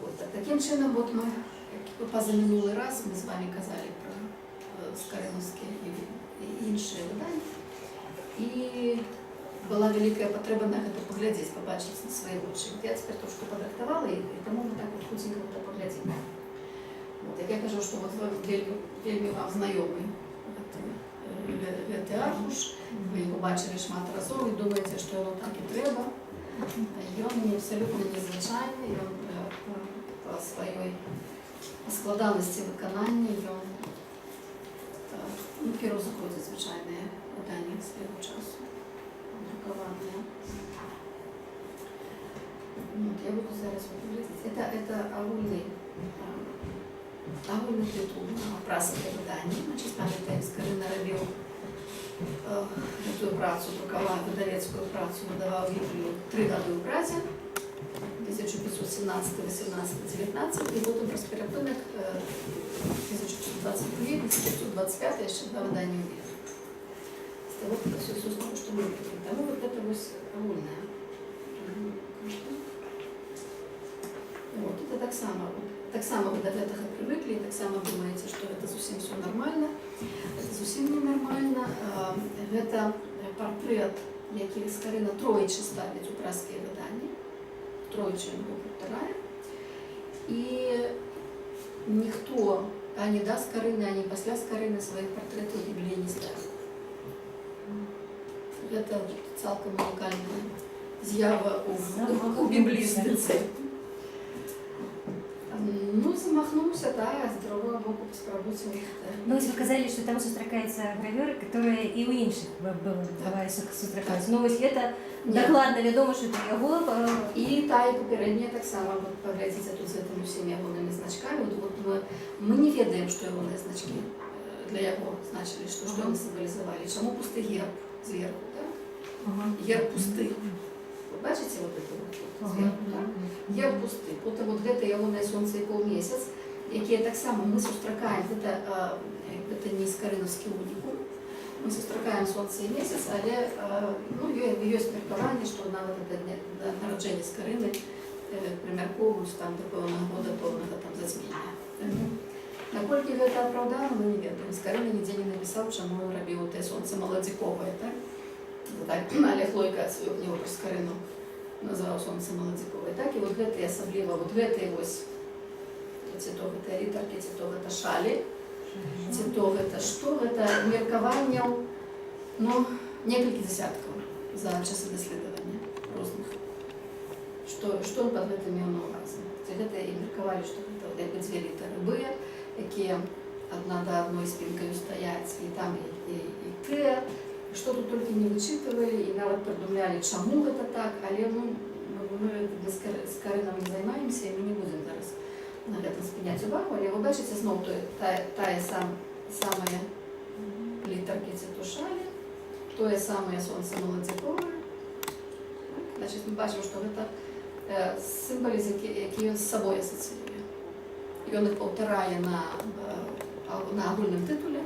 Вот. Таким чином, вот мы позаминулий раз ми з вами казали про скарыновські і інші видання. І була велика потреба на це поглядіти, побачити на свої очі. Я тепер трошки подрихтувала, і тому ми так от худенько поглядимо. Вот. Як я кажу, що от вельми вам знайомий цей аркуш, ви його бачили шмат разів і думаєте, що воно так і треба. Він абсолютно незвичайний, він по своїй складаності виконання, він перший заходить звичайне видання свого часу, друкованне. Вот, я буду зараз выглядеть. Это огульный титул прасове видання. Значить, пам'ятаємо, Скарина робив цю працю, друкував видавецьку працю, видавав Біблію 3 роки у Празі, 1517, 18, 19, і потім розпорядник 1922, 1925, ще 2 видання у Біблії. З того, все знову, що ми робимо. Тому вот это ось огульне. Вот, это так само вы до этого привыкли, так само думаете, что это совсем все нормально. Это совсем не нормально. Это портрет, який Скарина троичі ставить у праське видання. Троичі його повторяє. І ніхто, ані до Скарини, ані після Скарини своїх портретів в Біблії не ставив. Это цілком унікальна з'ява у біблістиці. Ну, замахнулся, да, с другого боку спробуйте. Ну, вы сказали, что там сустракаются гравюры, которые и у інших бывают сустракаются. Ну, ось это докладно відомо, що це його. І та, і попередня так само, вот, поглядите тут з этими всеми ягонными значками. Вот мы не ведаем, что ягонные значки для його значили, что они символизовали. Чому пустий герб зверху, да? Герб пустий. Ви бачите вот это вот зверху, да? Герб пустий. Потім вот гэта ягонне сонце і полмісяць, які так само ми сустракаємо, це не скариновський унікум, ми сустракаємо сонце і місяць, але ну, є міркування, що навіть до народження Скарини примірковують там до певного года повного там затьміння. Наколькі гэта оправдано, ми не ведаємо. Скарина ніде не написав, чому він робив те сонце молодикове, так? Так, Олег Лойка свою книгу про Скарину назвав сонце молодикове. Так, і от гэта особливо, от гэта ось ці то гэта літарки, ці то гэта шалі, ці то гэта што, гэта міркування, ну, некалькі десятків за часи дослідження різних. Що під гэтым меў на увазі? Гэта і міркавалі, што гэта якби 2 літари Б, які одна до одной спінкою стоять, і там і К, что тут только не вычитывали, и нават придумляли, чему это так, але ну, мы Скарином не займаемся, и мы не будем зараз на этом спинять увагу, але ви бачите, знову тая самая літарки цитушалі, тое самое сонце молодикове. Значить, ми бачимо, що це символи, які він з собою асоціює. Він їх повторяє на огульному титулі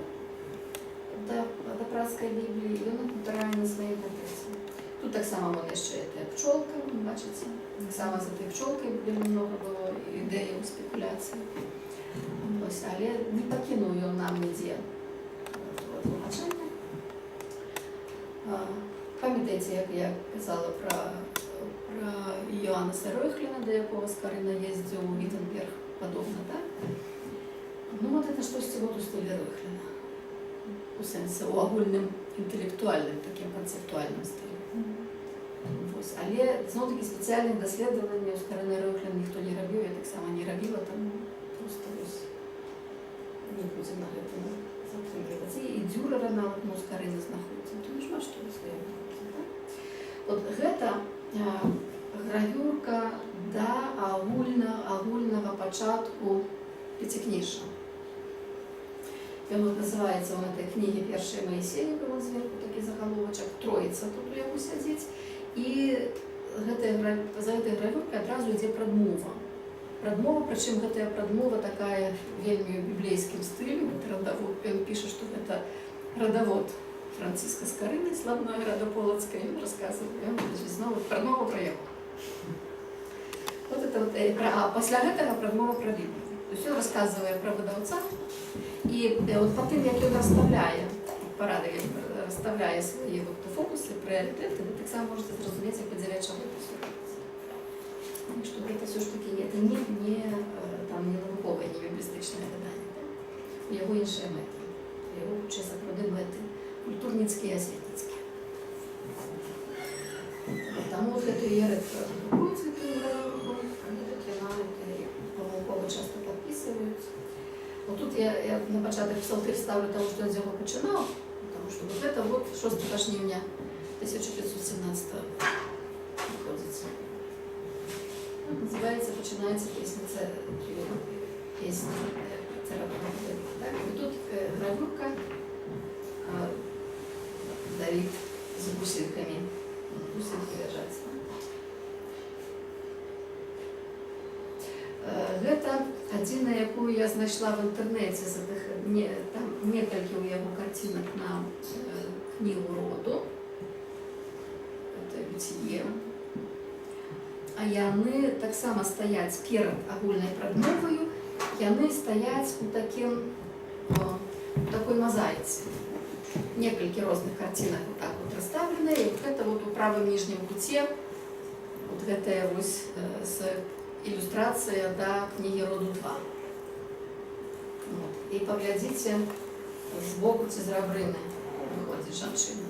до праської Біблії, і він їх повторяє на своїй контексті. Тут так само вони ще є пчолка, бачите? Так само за тією пчолкою дуже багато було ідеї у спекуляції. Ось, але не покинув його нам ніде тлумачення. Пам'ятаєте, як я казала про Йоаннеса Ройхліна, до якого Скарина їздив у Віттенберг, подобно, так? Ну, вот это что-то вот у стилі Ройхліна. У сенсі, у огульним інтелектуальним, таким концептуальним стилі. Ось. Але, знову-таки, спеціальних досліджень у Скарини Ройхліна ніхто не робив, я так само не робила, тому просто ось не будемо на гэтым затрагиватися. І Дюрера навіть у Скарини знаходиться. То не ж маш, що ви своє знаходиться, так? От гэта гравюрка до агульного початку Пятикнижья. Он называется, он этой книги «Першие Моисея», было сверху такий заголовочек, «Троица» тут у яго сядзіць. І за этой гравюркой одразу йде прадмова. Прадмова, причем гэтая прадмова такая вельмі біблейскім стилем, родовод. Он пишет, что это родовод Франциска Скарины, славной Радополоцкой, он рассказывает, он знову прадмова про яго. Вот гэта вот, пасля гэтага прадмова пра Біблію. То есть ён расказвае пра выдаўца, і от па тым, як ён расставляе парады, расставляе свае вот, фокусы, прыярытэты, вы таксама можете зразумець, як падзяляць, чаго гэта все робіцца. Што гэта все ж таки не навуковае, не біблістычнае выданне. У яго іншыя мэты. У яго хутчэй сапраўды мэты культурніцкія і асветніцкія. Таму гэту іерархію друкуюць, памылкова часто падпісваюць. Тут я на пачатак псалтыр ставлю таму, што ён з яго пачынаў, потому што вот гэта вот 6 жніўня 1517 выходзіць. Называецца «Починається пісня царапа». І тут гравюрка Давид з бусинками. Бусинки лежать. Гэта адзіна, якую я знайшла в інтэрнэце, там некалькі ў яго карцінак на кнігу роду. Это «Бытие». А яны таксама стаяць перад агульнай прадмоваю, яны стаяць у такой мазаіцы. Некалькі розных карцінак вот так вот расставленыя, і вот гэта вот у правым ніжнім куце вот гэтая вось ілюстрацыя да кнігі роду 2. Вот. І паглядзіце збоку ці з рабрыны выходзіць жанчына.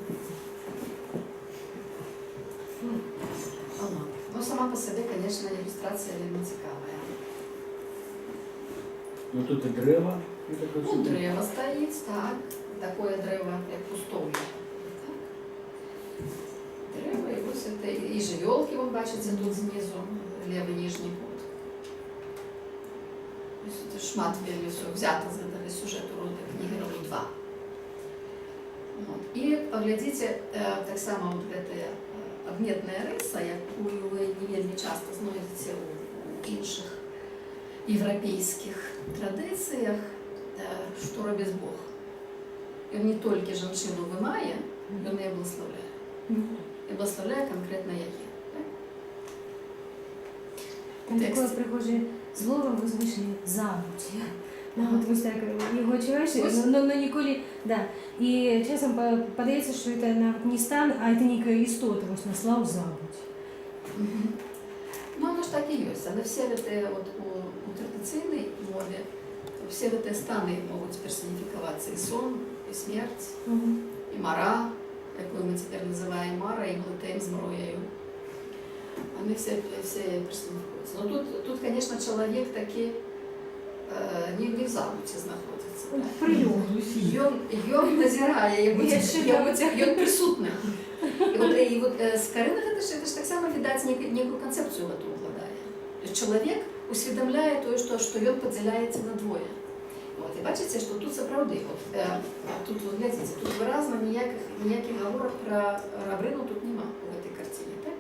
Ну, сама по себе, конечно, иллюстрация вельми цікавая. Ну тут і древо. Ну, древо стоїть, так. Такое древо, як пустове. Древо, і ось це, і живьолки, ви бачите, тут знизу, лівий нижній кут. Ось це шмат вельми взято з сюжету роду книги роду 2. Вот. І поглядите, так само вот эта адметная рыса, якую вы не вельмі часто знойдзеце ў іншых еўрапейскіх традыцыях, што робіць Бог. Ён не толькі жанчыну вымае, ён і благословляе. І благословляе конкретно яе. Там такое прихожее слово возвышение «забудь». Вот вы так его чуваешь, но ніколі, да. И часом подається, что это не стан, а это некая истота, вот наслав «забудь». Ну, оно ж так и есть. Але все это вот у традиционной мове, все эти станы могут персонификоваться. И сон, и смерть, и мара, какую мы теперь называем мара, и глутейм змроєю. Они все персонификуются. Но тут, конечно, человек таки не в забуті знаходиться. Ён назирає, ён присутний. И вот с Каринах это ж так само, видать, некую концепцию в эту укладає. Чоловік усвідомляє то, що ён поділяється на двоє. Вот, і бачите, що тут справді, тут, глядите, тут виразно ніяких говорок про ребрину тут нема в этой картині. Так?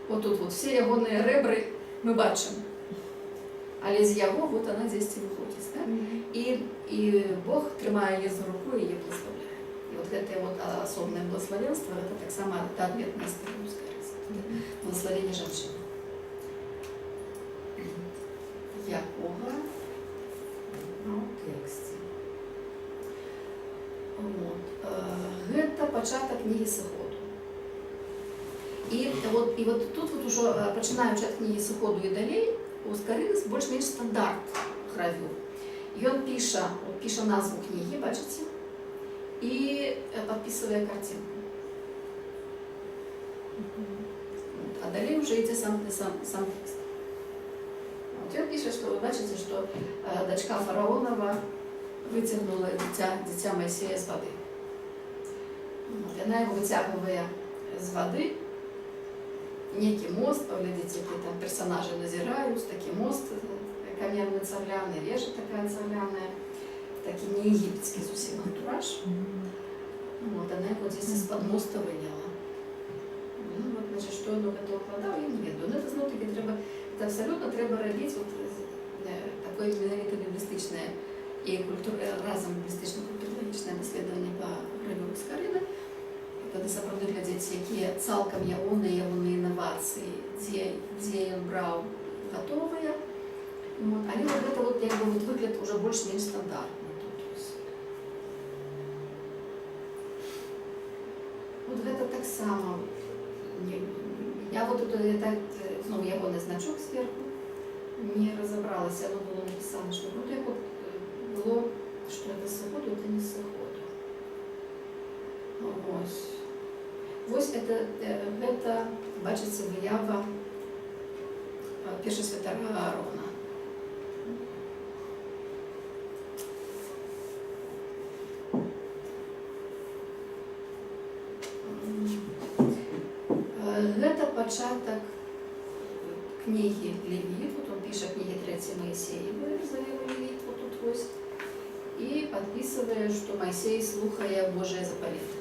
Вот тут вот всі ягоні ребри ми бачимо. Але з його вот вона десь виходить. Так? І Бог тримає її за руку і її благословляє. І от це вот особне благословенство, це так само та ответная сторона, благословение женщины. Якова у тексті. Гэта пачатак кнігі Сыходу. І от тут вот уже, пачынаючы ад кнігі Сыходу і далей, у Скарынас больш-менш стандарт гравюр. Ён піша назву кнігі, бачыце, і падпісвае картинку. А далей уже ідзе сам текст. Он пишет, что вы бачите, что дочка фараонова вытягнула дитя Моисея с воды. Вот, она его вытягивая с воды, некий мост, поглядите, какие там персонажи назирают, такой мост каменный цавляный, вежа такая цавляная, такой не египетский совсем антураж. Вот, она его здесь из-под моста выняла. Ну, вот, значит, что он это укладал, я не веду. Но это, знову-таки, это абсолютно треба робити такое менавіта біблістичне і разом біблістично-культурологічне дослідження по гравюру Скарини. Тоді справді глядіти, які цілком ягоні інновації, де він брав готовыя. Вот. Але вот гэта вот, як бы, вот выгляд уже больш-менш стандартны тут. Вот гэта таксама. Я вот это знову ягоны значок зверху не разобралася, оно было написано, что вроде вот было, что это з заходу, это не з заходу. Ось. Ось гэта, бачыце, выява першасвятара Аарона. Гэта пачатак кнігі Левіт, вот он піша кнігі 3 Моисеевы, завела Левіт, вот тут вось, і падпісывае, што Моисей слухае Божыя запаветы.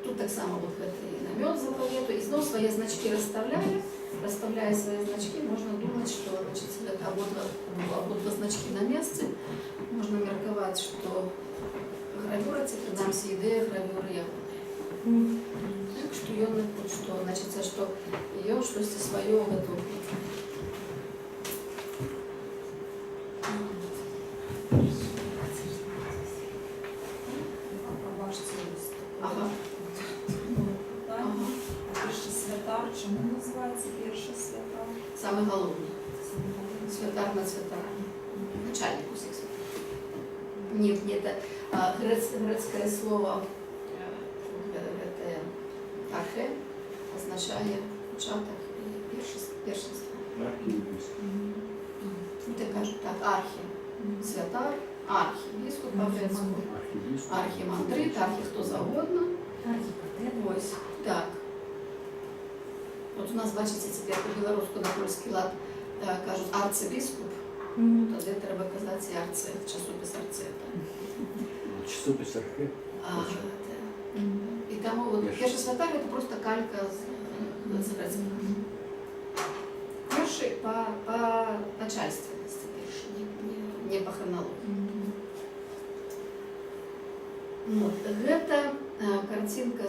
Тут таксама вот гэты намёт запавету, і зноў свае значкі расставляе свае значкі, можна думаць, што, значит, гэта абодва значкі на месцы, можна меркаваць, што гравюра, ці прынамсі ідэя гравюры ягоныя. Так што ён, што, значит, што ён штосьці сваё гэту. Ага. Перший святар, чому називається перший святар? Самый головний. Святар над святарами. Начальник усіх святарів. Нет, это грецкое слово архе означає початок першинства. Это кажуть так, архи. Святар, архи. Біскуп по-грецьку. Архімандрит, архи хто завгодно. Ось, так. От у нас, бачите, тепер по-білоруську на польський лад кажуть арцебіскуп. Тоді треба казати арце, часопис арце. Часопис архе. І тому вот, перший святар – это просто калька з грецького. Перший по начальственности, перший, не по хронологии. Вот. Гэта картинка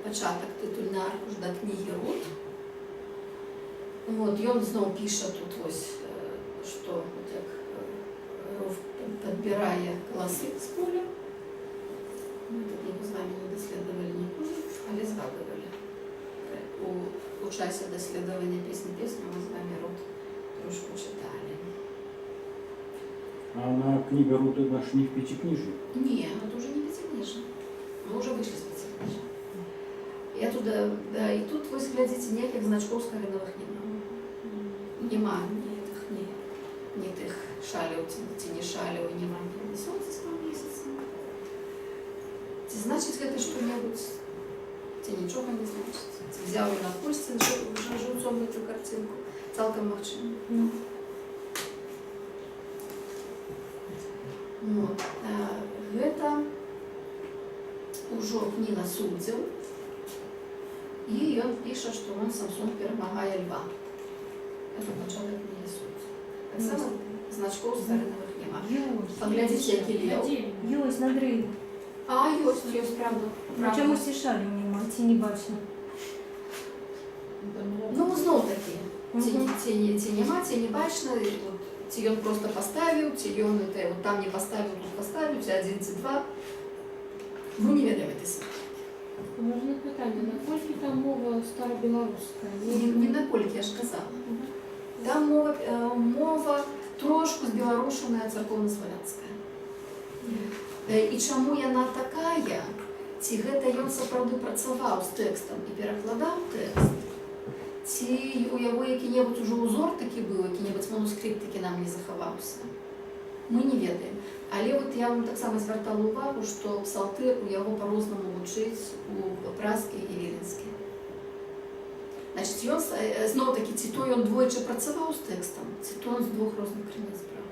початок, титульний аркуш до книги Рут. Вот, ён знову пише тут ось, що от як ров підбирає колоси з поля. Ми тут його з вами не дослідували ніколи, але згадували. У часі дослідження пісні ми з вами Рут трошки читали. А на книга Рут это наш не в Пятикнижии? Ні, это уже не Пятикнижие. Мы уже вышли з Пятикнижия. Я туда, да, и тут вы глядите, ніяких значков скаринових нема. Ні тих шалів, ні шалів, нема ні сонця з місяця. Це значить, це що-небудь, це нічого не значить. Це взяли на пульсі, вже живцом цю картинку, цілком мовчимо. Вот. Гэта ўжо кніга суддзяў, і ён піша, што он Самсон перамагае льва. Это пачатак кнігі суддзяў. Так само значков скариновых нема. Паглядзіце, які лев. Ёсць на дрыве. А, ёсць, правда. Чамусь і шалів нема, ці не бачно. Ну, знов таки. Ці нема, ці не бачно. Ці ён просто поставіў, ці ён вот там не поставіў, тут поставіў, ці один, ці два. Ну, не ведаем этой смерти. Можна питання, наколькі там мова старобілоруська? Не наколькі, я ж казала. Там мова трошку збіларушаная церковна-славянская. І чаму яна такая? Ці гэта ён сапраўды працаваў з тэкстам і перакладаў тэкст? Ці у яго які-небудзь ужо ўзор такі быў, які-небудзь манускрипт такі нам не захаваўся? Мы не ведаем. Але вот я вам таксама звяртала ўвагу, што псалтыр у яго па-рознаму вучыць у празскай і віленскай. Значит, ён зноў-такі, ці то ён двойчы працаваў з тэкстам, ці то ён з двух розных крыніц браў.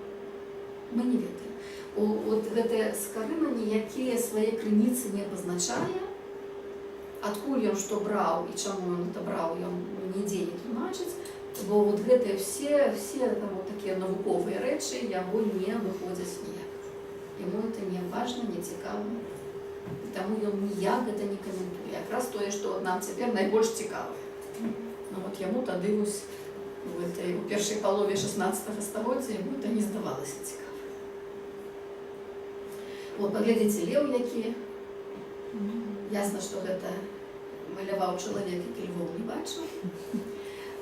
Мы не ведаем. Вот гэтыя скарыны ніякія свае крыніцы не абазначае, адкуль ён што браў і чаму ён это браў, ён нідзе не тлумачыць, бо вот гэтыя все там вот такія навуковыя рэчы яго не выходзяць ніяк. Яму это не важна, не цікава. Таму ён ніяк гэта не каментуе. Якраз тое, што нам цяпер найбольш цікава. Ну от яму тады вось у першай палове 16 стагоддзя яму это не здавалася цікава. Вот паглядзіце, леў які. Ясна, што гэта маляваў чалавек, які Львоў не бачыў.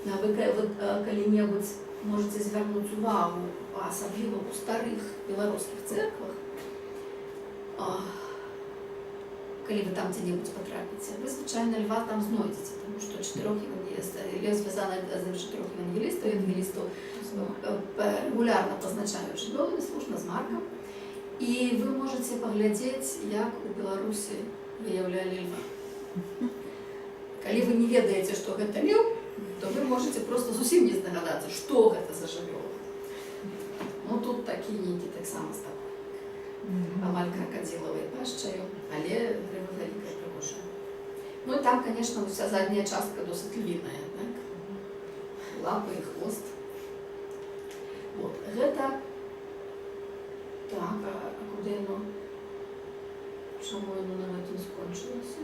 Вы калі-небудзь можете звярнуць увагу, асабліва ў старых беларускіх цэрквах, калі вы там дзе-небудзь патрапіце, вы звычайна льва там знойдзеце, тому што лев звязаны з 4 евангелістаў, евангелістаў регулярна пазначаюць жывёламі, слушна з Маркам, і вы можете паглядзець, як у Беларусі выяўлялі льва. Калі вы не ведаеце, што гэта лев, то вы можете просто зусім не здагадацца, што гэта за жывёла. Ну тут такі нейкі таксама з такой амаль кракадзілавай пашчаю, але грыва вялікая прыгожая. Ну і там, конечно, вся задняя частка досыць львіная, так? Лапы і хвост. Вот. Гэта так, а куды яно? Чаму яно на гэтым скончылася?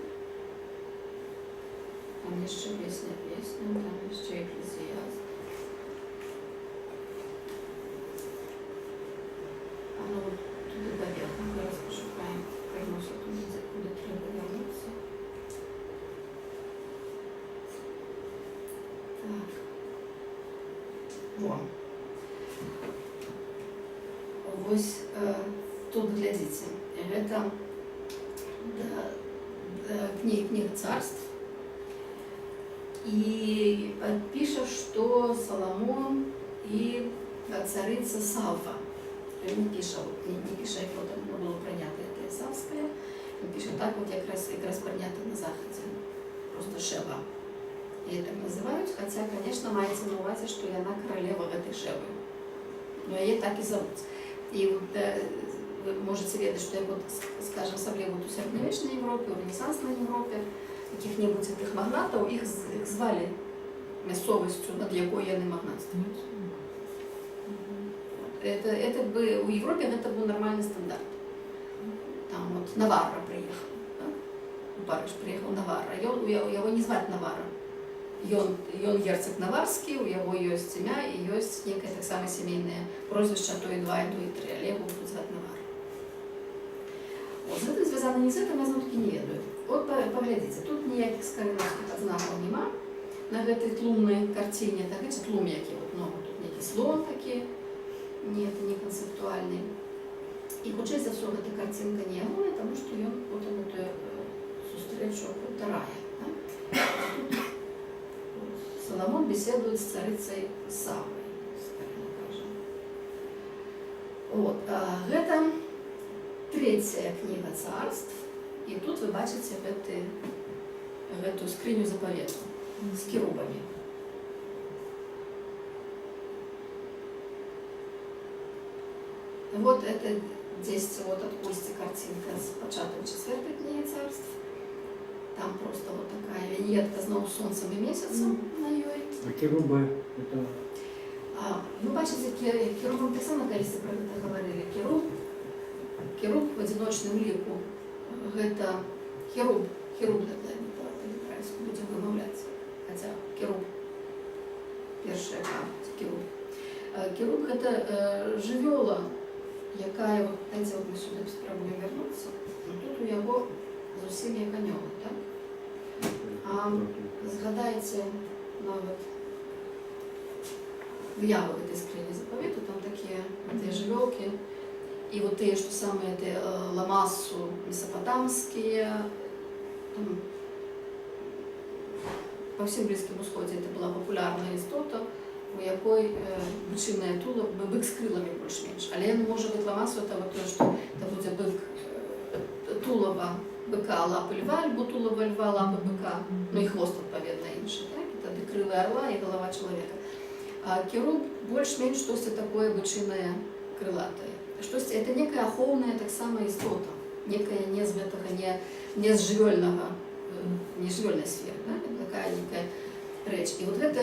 Там яшчэ песня, там яшчэ Экклезіаст. А ну вот туды давер, зараз пошукаем, прыгнуся туды, куды трэба вярнуцца. Так. Во. Вось тут глядзіце, гэта кніга царств. І піша, што Саламон і царыца Савва. Ён піша, не піша, як там было прынята гэтая савская, ён піша так, вот якраз прынята на захадзе. Просто Шева. Яе так называюць, хаця, конечно, маецца на увазе, што яна каралева гэтай Шевы. Но яе так і завуць. І вот вы можете ведаць, што як, скажем, асабліва у сярэднявечнай Европе, у ренесанснай Европе, якіх-небудзь тых магнатаў, іх звалі мясцовасцю, над якой яны магнатствуюць. Это бы у Европе гэта быў нармальны стандарт. Там вот Наварра прыехаў, так? У Париж прыехаў Наварра, у яго не зваць Наварра. Ён герцог наварскі, у яго ёсць імя і ёсць некае таксама сямейнае прозвішча, то і 2, і то і 3, але яго будуць зваць Наварра. Вот, з гэтым звязана не з гэтым, я зноў-такі не ведаю. Вот паглядзіце, тут ніякіх скарыновскіх адзнакаў няма на гэтай тлумнай карціне, так, гэта тлум які, вот много, тут нейкі слон такі, не, это не канцэптуальны. І хутчэй за ўсё гэта карцінка не ягоная, таму што ён потым эту сустрэчу паўтарае. Соломон беседует с царицей Саввой, скажем, кажем. Вот, гэта третья книга царств, и тут вы бачите эту скриню заповеду с керубами. Вот это здесь вот от Кости картинка с початок 4 книги царств. Там просто вот такая виньетка знову с солнцем и месяцем на ёй. А керубы это... Вы бачите, керубам так само, калі про гэта говорили. Керуб в одиночном лику. Это херуб гэта не по-украински будем вымаўляць. Хотя керуб першая карта керуб. Керуб гэта жывёла, якая вот, знаете, вот мы сюда спробуем вернуться. Но тут у яго зусім як анёлы, так? А згадайце нават выявы гэтай скрыні запавету, там такія тыя жывёлкі, і вот тыя, што самыя тыя ламасу месапатамскія, па ўсім Блізкім Усходзе это была папулярная істота, у якой бычыное тулава, бык з крыламі больш-менш. Але ён можа быць ламасу, это вот тое, што это будзе бык, тулава быка, лапы льва, альбо тулава льва, лапы быка, ну і хвост адпаведна іншы, так? І тады крылы орла і галава чалавека. А керуб больш-менш штосьці такое бычынае крылатае. Штосьці, это некая ахоўная таксама істота, некая не з гэтага, не з жывёльнага, не жывёльнай сферы, да? Такая некая рэч. І вот гэта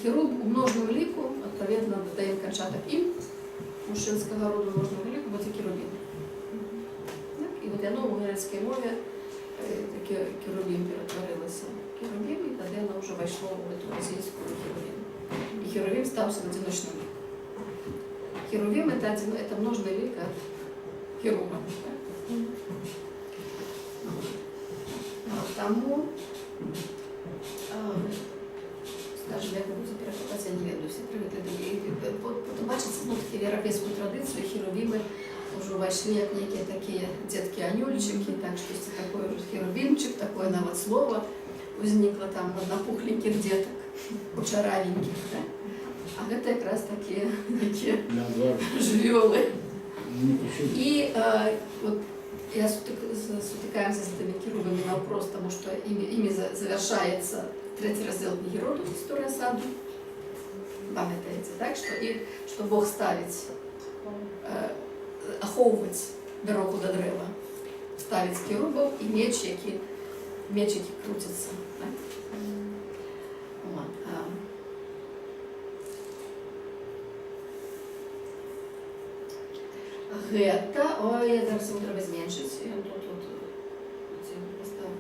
керуб у множным ліку, адпаведна дадаем канчатак ім, мужчынскага роду множнага ліку, вот і керубін. І от яно в грецькій мові таке керувім перетворилося в керувім, і тоді воно вже війшло в эту російську херувім. И херувим стався одиночным ликом. Херувим это множный лик от херуба. Тому, скажімо, як ми будемо перекладати, я не веду всі приводи. Потім бачите, ну, такі в європейську традицію херувими уже вошли як некие такие детки-анюльчики, так что есть такой уже херувимчик, такое навод слово возникло там на пухленьких деток, кучаравеньких, да? А это как раз такие жвелы. И вот я сутыкаемся с этими херувами на вопрос, потому что ими завершается третий раздел Геродот, история саду. Пам'ятаєте, так? Что Бог ставить, аховывать дорогу до древа, ставить керубов и мечики крутятся. Так? Вот. Гетта, ой, я зараз його треба зменшити, я тут поставлю,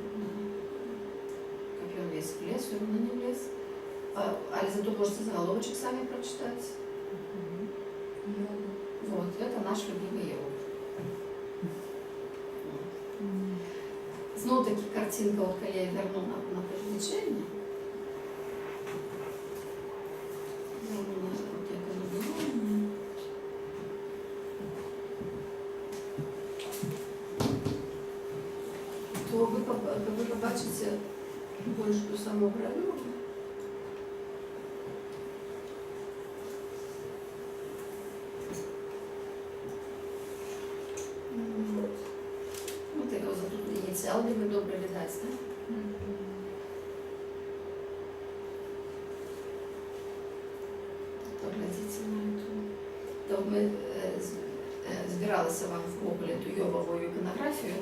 как он весь влез, он не влез. Але зато можете заголовочек сами прочитать. Вот, это наш любимый Йов. Знову таки картинка, от коли я верну на переключення. То ви побачите більш ту саму гравюру. Вот это вот тут инициал, где вы добре видать, да? Поглядите на эту. То ми збиралися вам в Google эту Йовову іконографію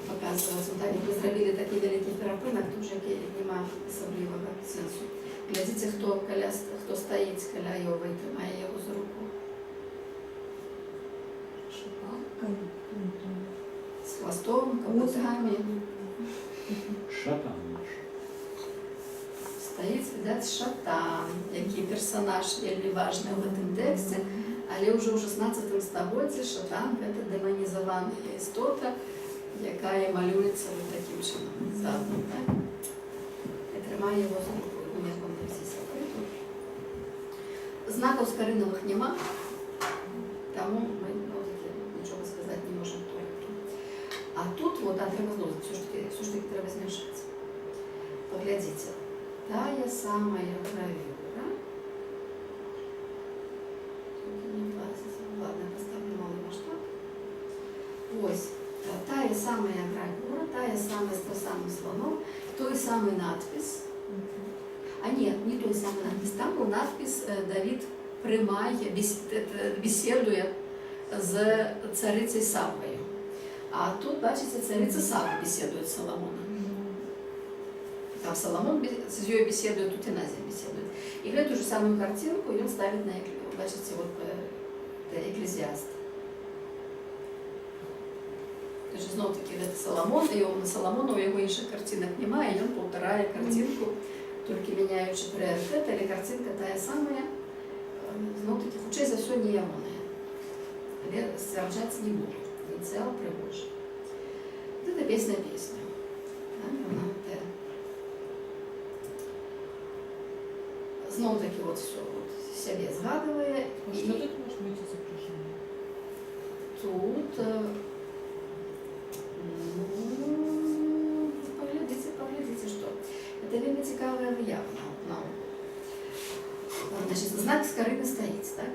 показувати. Так, ми зробили такий великий перепинок, дуже який нема особливого сенсу. Глядите, хто стоїть біля Йова і тримає його за руку. С хвостом, капотами. Шатан наш. Стоїть, видать, шатан, який персонаж вельми важний в цьому тексті, але вже у 16 столітті шатан – це демонізована істота, яка і малюється таким чином задом, так? І тримає його за руку, ну, як вам не всі секрети. Знаків скоринових нема, тому ми нічого сказати не можемо точно. А тут вот треба знову, все ж таки треба змішати. Поглядите, тая самая гравюра. Ладно, я поставлю малый масштаб. Ось, тая самая гравюра, тая самая с тем самым слоном, той самый надпис. А нет, не той самый надпис. Там был надпис «Давид приймає, бесідує з царицею Саввою». А тут, бачите, цариця Савва беседует с Соломоном. Там Соломон с ее беседует, тут и Назия беседует. И эту же самую картинку он ставит на, бачите, вот Екклезіаст. Тож знов-таки це Соломон, і на Соломона у його інших картинок немає, і він повторяє картинку, тільки міняючи пріоритет, але картинка та сама, знов-таки, хоча за все не явна. Але стверджати не буду. Инициал Пригожин. Вот это песня. Да, знову таки вот все вот себе згадує. Что тут может быть изображение? Тут поглядите, что. Это вельми цікава виява наука. Значить, знак скарини стоїть, так?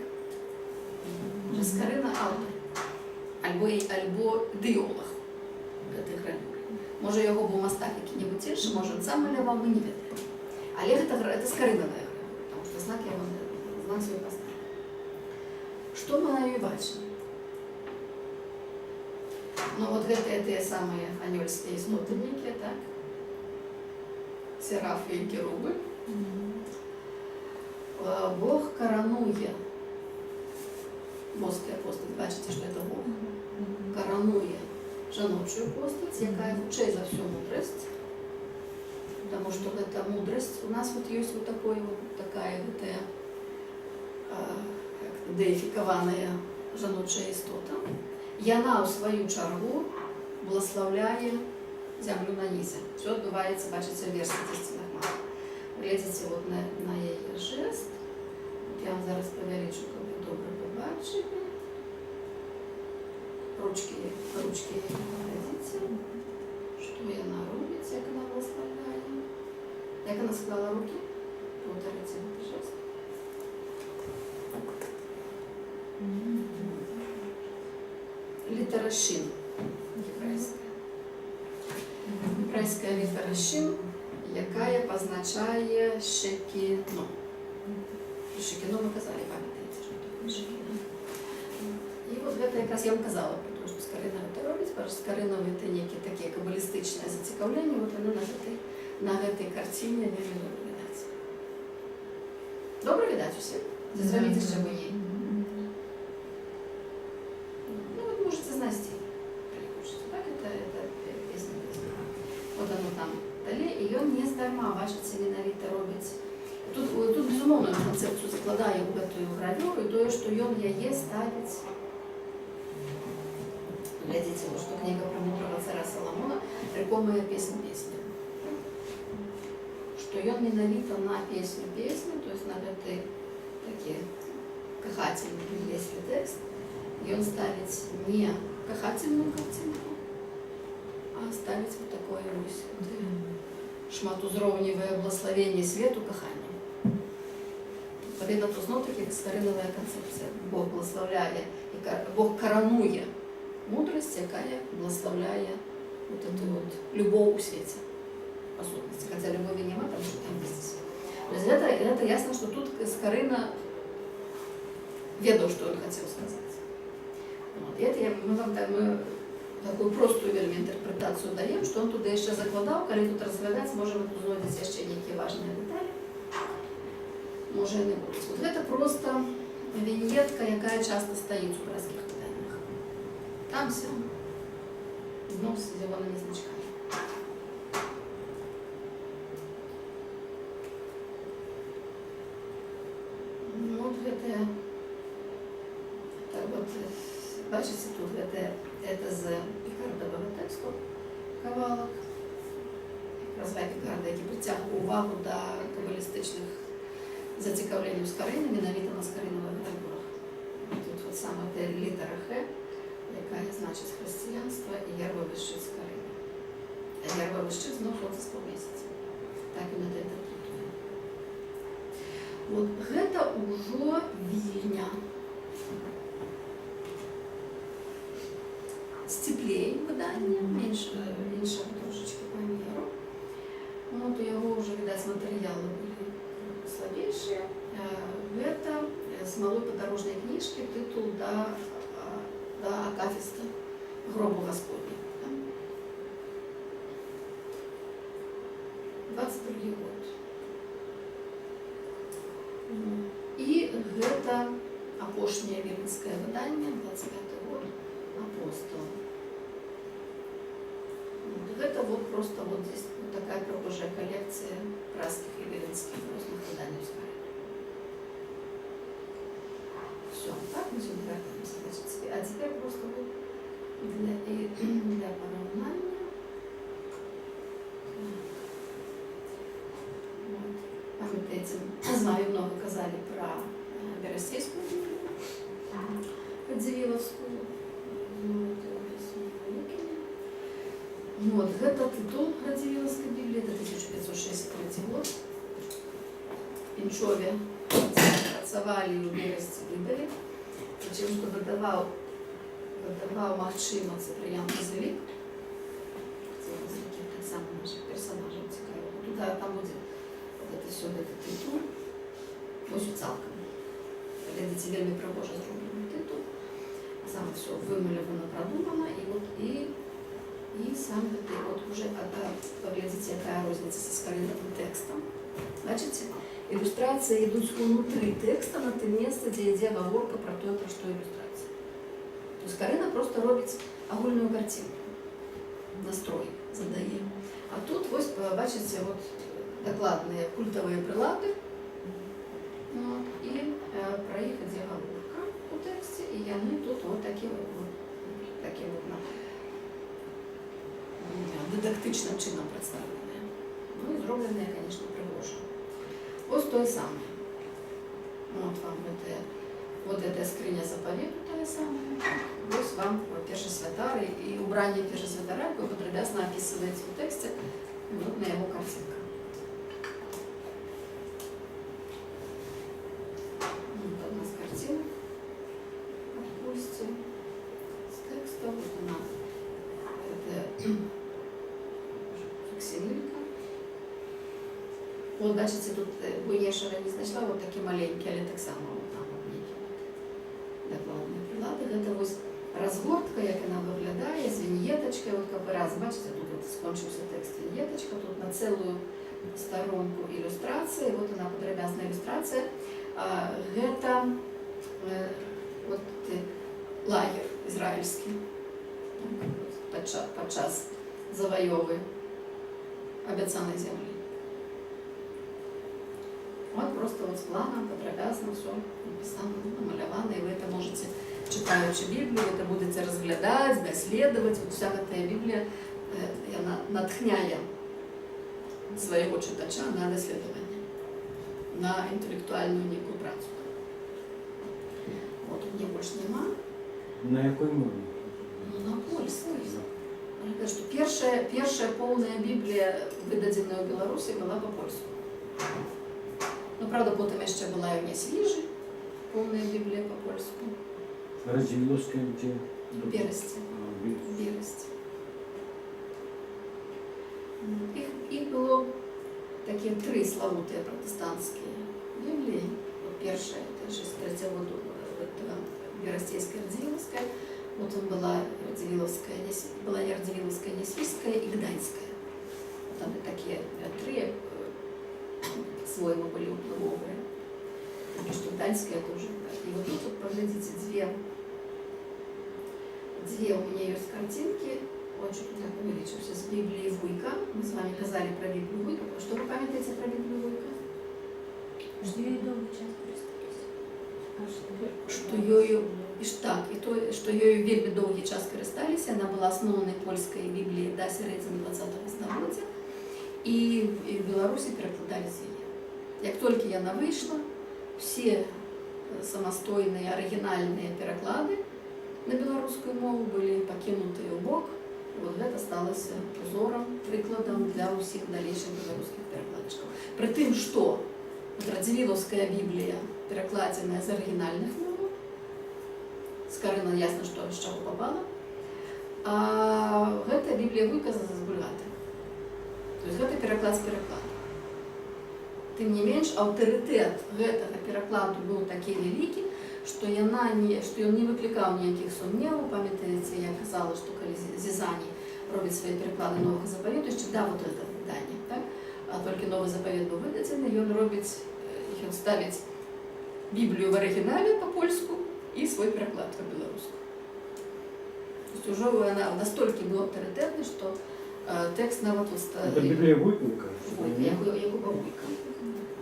Скарина автор. Або ідеолог тих гравюр. Може його був мастак який-небудь інший, може він сам малював, ми не відомо. Але це скаринова гравюра, тому що знак свій поставив. Що ми на її бачимо? Ну вот это те самые анёльские истоты, так? Серафи и керубы. Бог коронує. Божий апостол, бачите, що це Бог. Коронує жаночую постаць, якая хутчэй за ўсё мудрасць, потому что гэта мудрасць. У нас вот ёсць вот такая гэтая дэіфікаваная жаночая істота. Яна ў сваю чаргу благословляе зямлю на нізе. Все адбываецца, бачыце, версі 10 нагмат. Глядзіце вот на яе жест. Я вам зараз павялічу, каб вы добра пабачылі. Ручки глядзіце, што яна робіць, як яна благословляе. Як яна склала рукі, паўтарыце гэты жест. Літара шин єврейська. Єврейська літара шин, якая позначає шекіно. Шекіно ми казали, пам'ятаєте, що таке шекіно. І от гэта якраз я вам казала, тому що Скарина гэта робить, бо Скарина гэта некие такі кабалістичне зацікавлення, от вони на гэтай картині вельми добре видать. Добре видать усім? Зробіть ще мені. Можете знайти, так, это песня. Вот оно там далі, і він не здарма, бачите, менавіта робить. Тут безумовно концепцію закладає у гэтую гравюру, і тое, що ён яе ставить. Глядите, вот что книга про мудрого царя Соломона, рекомая песня. Что ён менавіта на песню, то есть на гэты такі кахательный если текст, и он ставит не кахательную картинку, а ставить вот такое шматузровневое благословение свету каханию. Повинна то знов таки скоринова концепция. Бог благословляє, Бог коронує мудрость, якая благословляє вот эту вот любовь у свете. По сутности. Хотя любови нема, потому что там есть свет. То есть это ясно, что тут Скорина ведал, что он хотел сказать. Вот. И это мы такую простую вельми интерпретацию даем, что он туда еще закладал, когда тут разглядать, можем тут знайти еще некие важные детали. Може і не буде. Вот это просто віньєтка, яка часто стоїть у братських виданнях. Там все знов з зеленими значками. Ну, вот это вот, бачите, тут это з Пікардового тексту кавалок. Якраз Пікарда, який притягує увагу до кабалістичних зацікавленням Скорини, менавіта на скоринових гравюрах. Тут от саме те літера Х, яка значить християнство, і ярвовий щит Скорини. А ярвовий щит знов сонце з помісяця. Так і на те інтерпретує. От гэта ўжо Вільня. Сцеплей видання, іншого трошечки пам'яру. Вот у яго уже, видать, материалы были слабейшие. Это с малой подорожной книжки титул до Акафиста гробу Господня. 22 год. И это апошняе віленскае выданне, 25 год, апостол. Это вот просто вот здесь вот такая прохожая коллекция праздских и виленских разных выданий. Все, так мы сегодня вертаемся. А теперь просто вот для поравнания. Вот. Памятаете, знаю, много казали про Берестейскую Библию, Радзивилловскую. Вот, это титул Радзивилловской Библии, это 1563 год. В Пінчові працювали у Бересті Видалі, причем, что выдавал Махчима Циприян Базилик, так само наших персонажей цікаво. Туда там будет вот это все, этот титул, очень цалком. Глядите, вельми пригоже зроблений титул, саме все вимальовано, продумано, и вот и сам вот уже поглядите, какая розница со скориновым текстом. Значит, иллюстрации идут внутри текста на том месте, где идет оговорка про то, про что иллюстрация. То есть Скорина просто робит огульную картинку. настрой задає. А тут ось бачите от докладні культові прилади. От, і про їх іде говорка у тексті, і вони тут от такі от дидактичним чином представлені. Ну і зроблені, звісно, пригожі. Ось той самий. От вам эта скриня заповіту та самая. Ось вам перший святар і убрання першого святара, яке подріб'язно описується у тексті, вот на його картинка. Вот одна з картинок от Кости, з текста, вот она, это факсимилька. Вот, бачите, тут буйнейшего не знайшла, вот такі маленькі, але так само вот там вот некие докладні прилади. Це ось розгортка, як вона виглядає, з віньєточкою, от як раз, бачите, тут от скончився текст віньєточка, тут на цілу сторонку ілюстрації, от вона подріб'язна ілюстрація. Це от лагер ізраїльський під час завойови обіцяної землі. Вот просто вот с планом, подрабязно все написано, намалевано, и вы это можете, читаючи Библию, это будете разглядать, доследовать. Вот вся эта Библия, она натхняє своего читача на доследование, на интеллектуальную некую працу. Вот у меня больше нема. На якій мові? Ну, на польской. Мне кажется, что первая полная Библия, выдаденная в Беларуси, была по-польски. Ну, правда, потім ще була і у мене свіжа, повна Біблія по-польську. Радзивіловська де? В Бересті. В Бересті. Їх було такі 3 славуті протестантські Біблії. Перша, це 63 года, Берестейська, Радзивіловська. Потім була Радзивіловська, Несвійська і Гданська. Там такі 3 своему были уплывовые. Потому что Гданьская тоже. И вот тут, поглядите, две у меня есть картинки. Вот что тут так увеличился с Библией Вуйка. Мы с вами казали про Библию Вуйка. Что вы памятаете про Библию Вуйка? Что я довгий час користуюся. Что ею, что ею вельми довгий час користалися. Она была основана польской Библией до середины 20-го століття. І в Білорусі перекладались її. Як тільки вона вийшла, всі самостійні, оригінальні переклади на білоруську мову були покинуті у бок. І от це сталося узором, прикладом для усіх дальнейших білоруських перекладчиків. При тим, що Радзивіловська Біблія перекладена з оригінальних мов, скорено ясно, що з чого попало, а ця Біблія виказана з Бульгати. То есть это переклад с перекладу. Тим не менш, авторитет гэтага перекладу був такий великий, що ён не викликав ніяких сумнівів. Пам'ятаєте, я казала, що коли Зізані робить свої переклади Нового Заповіту, ще да, вот это видання, так? А тільки Новий Заповіт був виданий, він ставить Біблію в оригіналі по-польську і свій переклад по-білоруську. Тобто вже вона настільки була авторитетна, що текст навіть устав. Це Біблія Вуйка? Вуйка, Якуба Вуйка.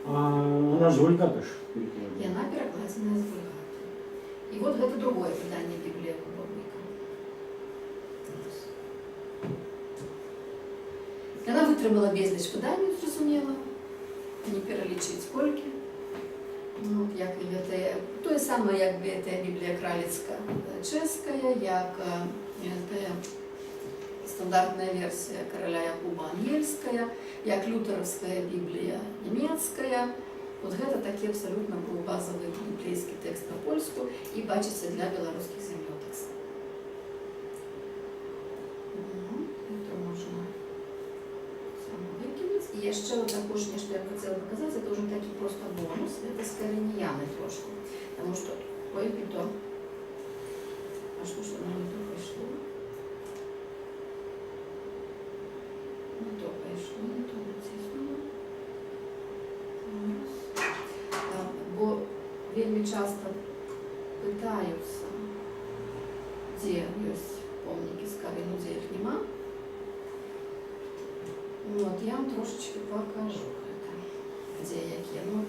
А вона з Вульгата ж И перекладена. она перекладена из Вульгаты. И вот это другое видание Библии Якуба Вуйка. Вона витримала безліч видань, зрозуміло, не перелічить скільки. Ну, як і це, то саме, як це Біблія Краліцька чеська, як стандартна версія короля Якуба Ангельська, як лютеровська Біблія німецька. От це такий абсолютно був базовий біблійський текст на польську і бачиться для білоруських землеотекстів. Це можна викинути. І ще також, що я хотіла показати, це вже такий просто бонус, це скорінняний трошки. Тому що, ой, не то. А що ж воно не то прийшло? Не то прийшло, не то натиснуло. Бо вельми часто питаються, де є помніки з Карину, де їх нема. Вот, я вам трошечки покажу это, где які. Ну,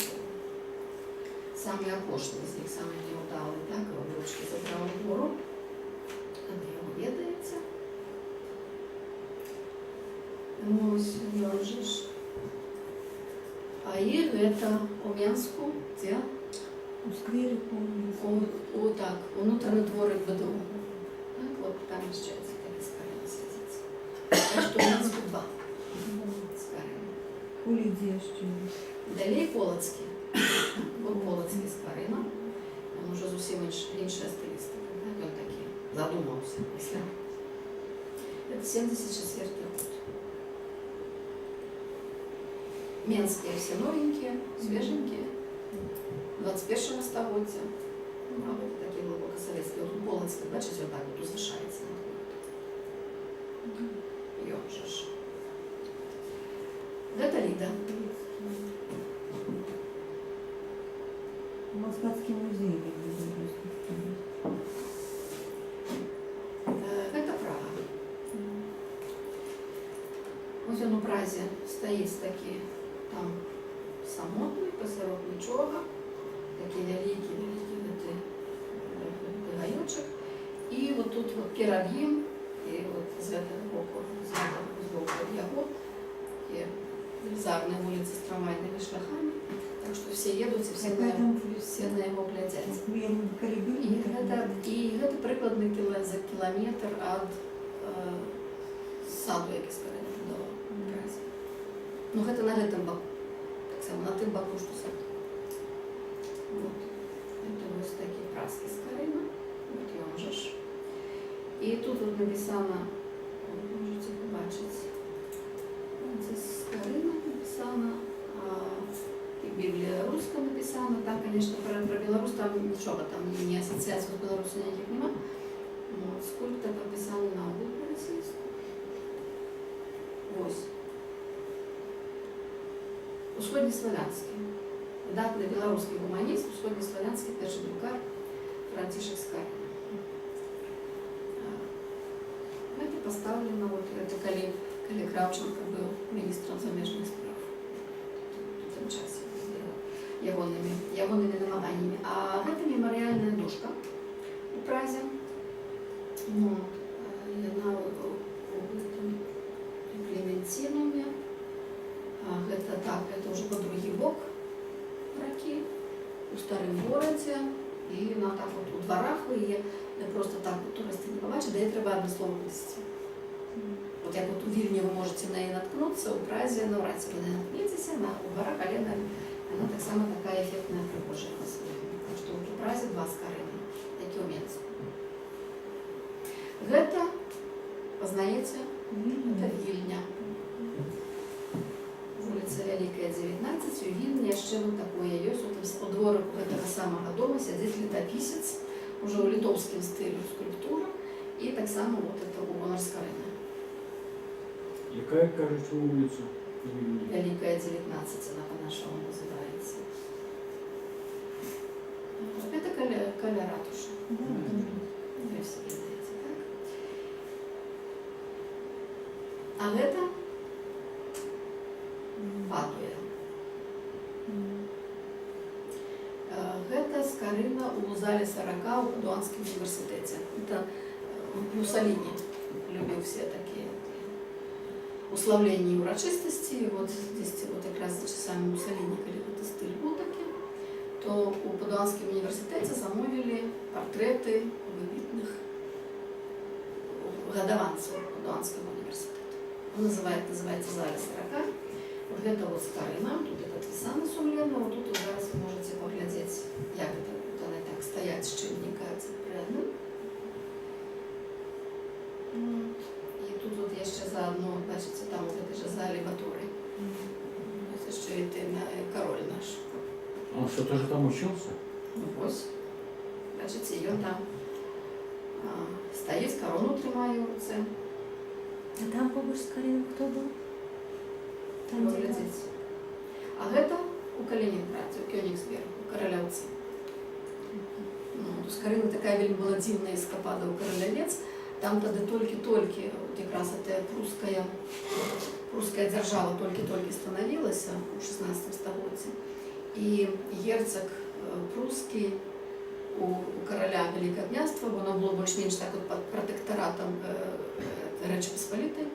самый опошний з них, самый неудалый, так, ручки забрал вгору. А ви його ведаєте. Ось, ён же ж. А іх гэта у Менску, где? У сквере помню. Вот так, внутренний дворик БДУ. Так, вот там встречается, так и скорее садится. Так что у нас тут два скорее. У людей ще. Далее Полоцкий. Вот Полоцкий скорина. Он уже зовсім інша стилістика. Так, он такий задумався. Это 74 год. Менские все новенькие, свеженькие. 21-го століття. Ну, а вот такі глибокосоветські. От Полоцький, бачите, отак от узвишається. Йон же ж. Это Лида. Москвацкий музей. Это Прага. Ось він у Празі стоїть такий там самотний, посеред нічого. Такий великий гайочок. І от тут от пірамід, і от з этого боку, з боку його, є велізарні вулиці з трамвайними шляхами. Так що всі їдуть і всі на його глядять. І це прикладний за кілометр від саду, який спереду будував в Празі. Ну, це на гэтым боку. Так само на тим боку, що сад. Вот. Это ось такі праски з Карина. Вот ён же ж. І тут от написано, можете побачити, це з Карина написано, і Біблія руська написана. Там, конечно, про Білорусь там нічого, там ні асоціації з Білорусі ніяких нема. Вот. Скульптор написано на обув по-російську. Ось. Усходньославянський. Видатний білоруський гуманіст, усходньославянський перший друкар Франтишек Скарин. Это поставлено, вот, это коли Кравченко был министром замежных справ в том часе, ягонными намаганиями. А это мемориальная дошка у Празе. Вот. Она у Клементинуме. Это так, это уже по другий бок раки, у старым городе. І на так от у дворах ви її не просто так от туристи не побачать, де її треба одне слово висіти. От як от у Вільні ви можете на неї наткнутися, у Празі навряд чи ви не наткнетеся, у дворах, але вона так само така ефектна прихожа на своєму. Так що от у Празі два скарини, які у Менску. Гэта, познаєте, це Вільня. Вулиця Великая, 19, у Вільні ще вот такое есть. Вот у дворику этого самого дома сидит летописец, уже у литовским стилю скульптура, и так само вот это у Скарина. Яка, кажуть, вулиця? Великая, 19, она по-нашему называется. Это Коля ратуша. Вы все знаете, так? А это Падуя. Гэта Скарина у зале 40 у Падуанском университете. Это Муссолини любил все такие уславления и урочистости. И вот здесь вот как раз за часами Муссолини, когда этот стиль был таким, то у Падуанском университете замовили портреты выбитных годованцев Падуанского университета. Он называется «Зале 40». Вот это вот Скарина, тут этот самый сумленно, вот тут зараз вы можете поглядеть, як это вот она так стоять, щільникається прямо. И тут вот я ще заодно, бачите, там вот этой же зале Батори. Это ще и король наш. Он что, тоже там учился? Ну ось, бачите, і он там стоїть, корону тримає у руце. А там побольше Скарина хто був? Там, где Поглядіть. А гэта у Калининграде, у Кёнигсберга, у Королевца. Ну, у Скарины такая вельми была дивная эскапада у Королевец. Там тогда только-только вот как раз эта прусская прусская держава толькі-толькі становілася у 16 стагоддзі, і герцог прускі у караля Великокняства, воно було більш-менш так от під протекторатом Речі Посполитої,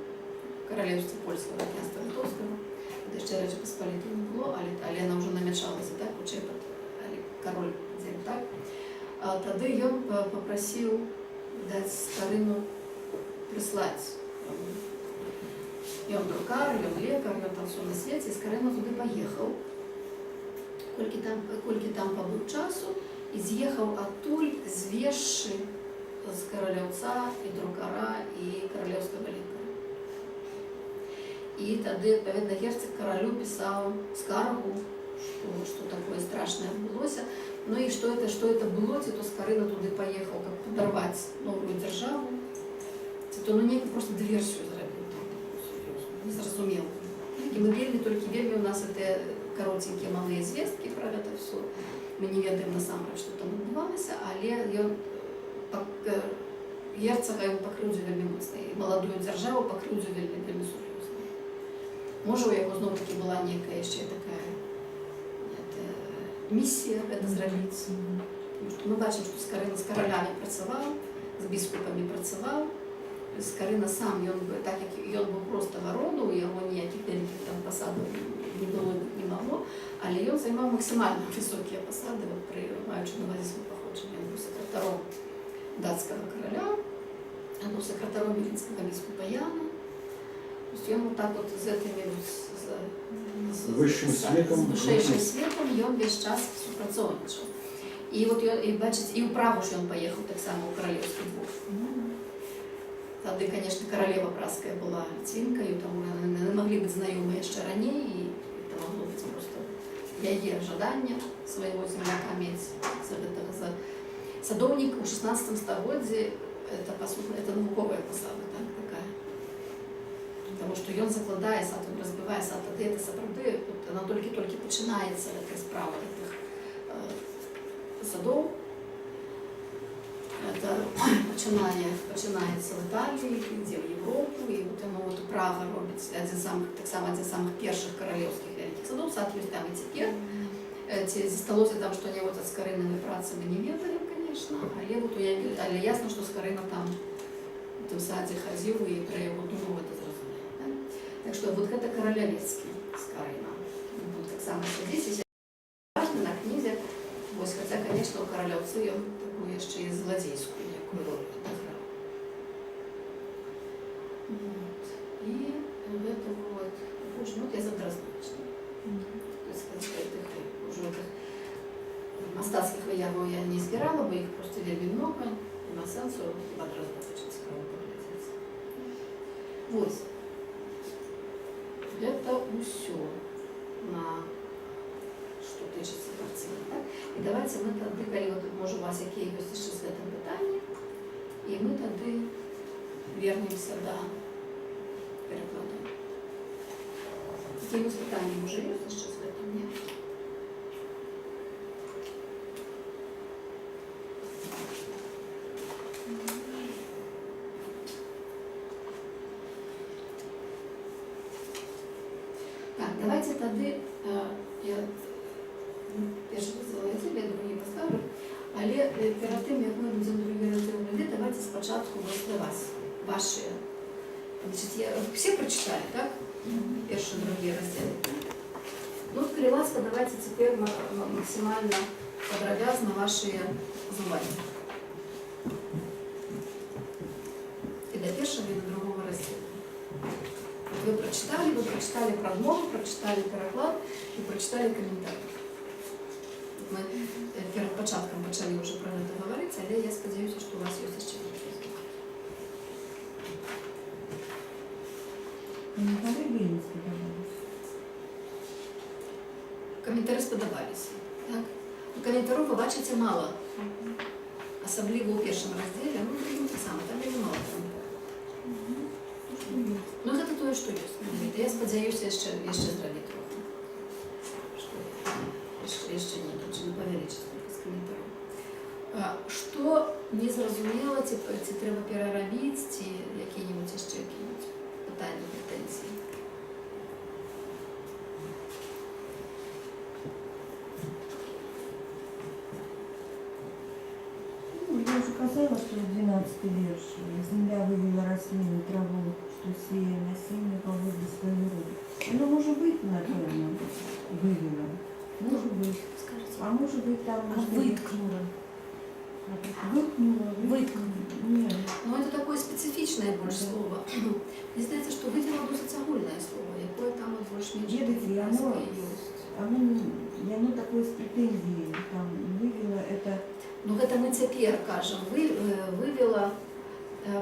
королівства Польського, князства Литовського, де ще Речі Посполитої не було, але вона вже намічалася, так, учепот, король взяв, так. Тоді він попросив дати Скорину прислати. Ён друкар, ён лекар, ён там все на свете, і Скорина туди поїхав. Колькі там побув часу, і з'їхав оттуль, звівши з королівця, і друкара, і королівського лікаря. І тоді, відповідно, герцог королю писав скаргу, що таке страшне відбулося. Ну і що це було, то Скорина туди поїхав, як подорвати нову державу. Це то, ну, ніяку просто диверсію зробив, не зрозуміло. І ми тільки у нас це коротенькі малі звістки про це все. Ми не ведаємо насамрэч, що там відбувалося, але герцога він покрыўдзіў вельмі моцна, і маладую дзяржаву покрыўдзіў вельмі сур'ёзна. Можа, у яго зноў-такі была некая яшчэ такая місія гэта зрабіць. Тому што мы бачым, што Скорина з каралямі працаваў, з біскупамі працаваў. Скорина сам, так як ён був просто ворону, у яго ніяких вяліких там посадів не було, не могло, але ён займав максимально високі посади, маючи на увазі своє походження. Він був секретаром датського короля, він був секретаром Віленського біскупа Яна. Тобто він вот так от з этими з вищим світом, з вищим світом він весь час співпрацовничав. І от і бачите, і у Прагу ж він поїхав так само у королівський двор. Тоді, звісно, королева пражская була літвінкою, тому вони не могли бути знайомі ще раніше, і це могло бути просто яє жадання свого земляка мати за садовник у 16 стагоддзі, це, по суті, це наукова посада, так, така. Тому що він закладає сад, він розбиває сад, тоді це справді, вона тільки починається ця справа цих садов. Это починається в Італії, йде в Європу, і от Прага робить один з самих перших королівських великих садов, соответственно, там і тепер. Зосталося там, що вони з Скориними працями не ведали, звісно, але ясно, що Скорина там в саді ходив і про його думав, це зрозуміло. Да? Так що вот це королевський Скорина. Вот так само сидить, важно на книзі, хоча, звісно, у королівці він такую ще і злодейську якую роль відіграв. І это вот, боже, ну я задразнична. Так сказать, уже мастацких виявів я не збирала, бо їх просто вельми много, і на сенсу подразнична справа поглядеться. Вот. Это все на що тичиться картини. Так? І давайте ми тоді, коли може у вас якісь ще з цим питання, і ми тоді вернемося до перекладу. Якісь питання може є ще з цим? Ні? Так, давайте тоді я перше визвала я другі поставлю, але перед тим, як ми будемо другі розділи, давайте спочатку до вас, ваші. Значить, всі прочитали, так? Перші, другі розділи. Ну, коли ласка, давайте тепер максимально подробязно ваші зування. І до першого, і до другого розділу. Вы прочитали промову, прочитали переклад и прочитали комментарий. Мы перед початком почали уже про это говорить, але я сподіваюся, що у вас є ще якісь. Коментарі не сподобалися. Коментарі сподобалися. Так? Коментарів ви бачите мало. Особливо у першому розділі, ну так само, там є мало коментарів. Ну, це то, що є. Я сподіваюся, ще зробити трохи. Ще ні, тут не повеличити з коментарів. Що не зрозуміло, ці треба переробити, ці які-небудь ще які-небудь питання, претензії. читала, что 12-й верш. Земля вывела рослину, траву, что сея насильно поводу своего рода. Оно может быть, напевно, вывела. Может быть. Скажите, А может быть там... а выткнула? Выткнула. Выткнула. Нет. Ну, это такое специфичное больше слово. Мне здається, що виділа досить огульне слово, яке там от більш-менш Дедовцы, оно, есть. оно такое с претензией. Там вывела это... Ну, гэта ми цяпер кажам, вывела,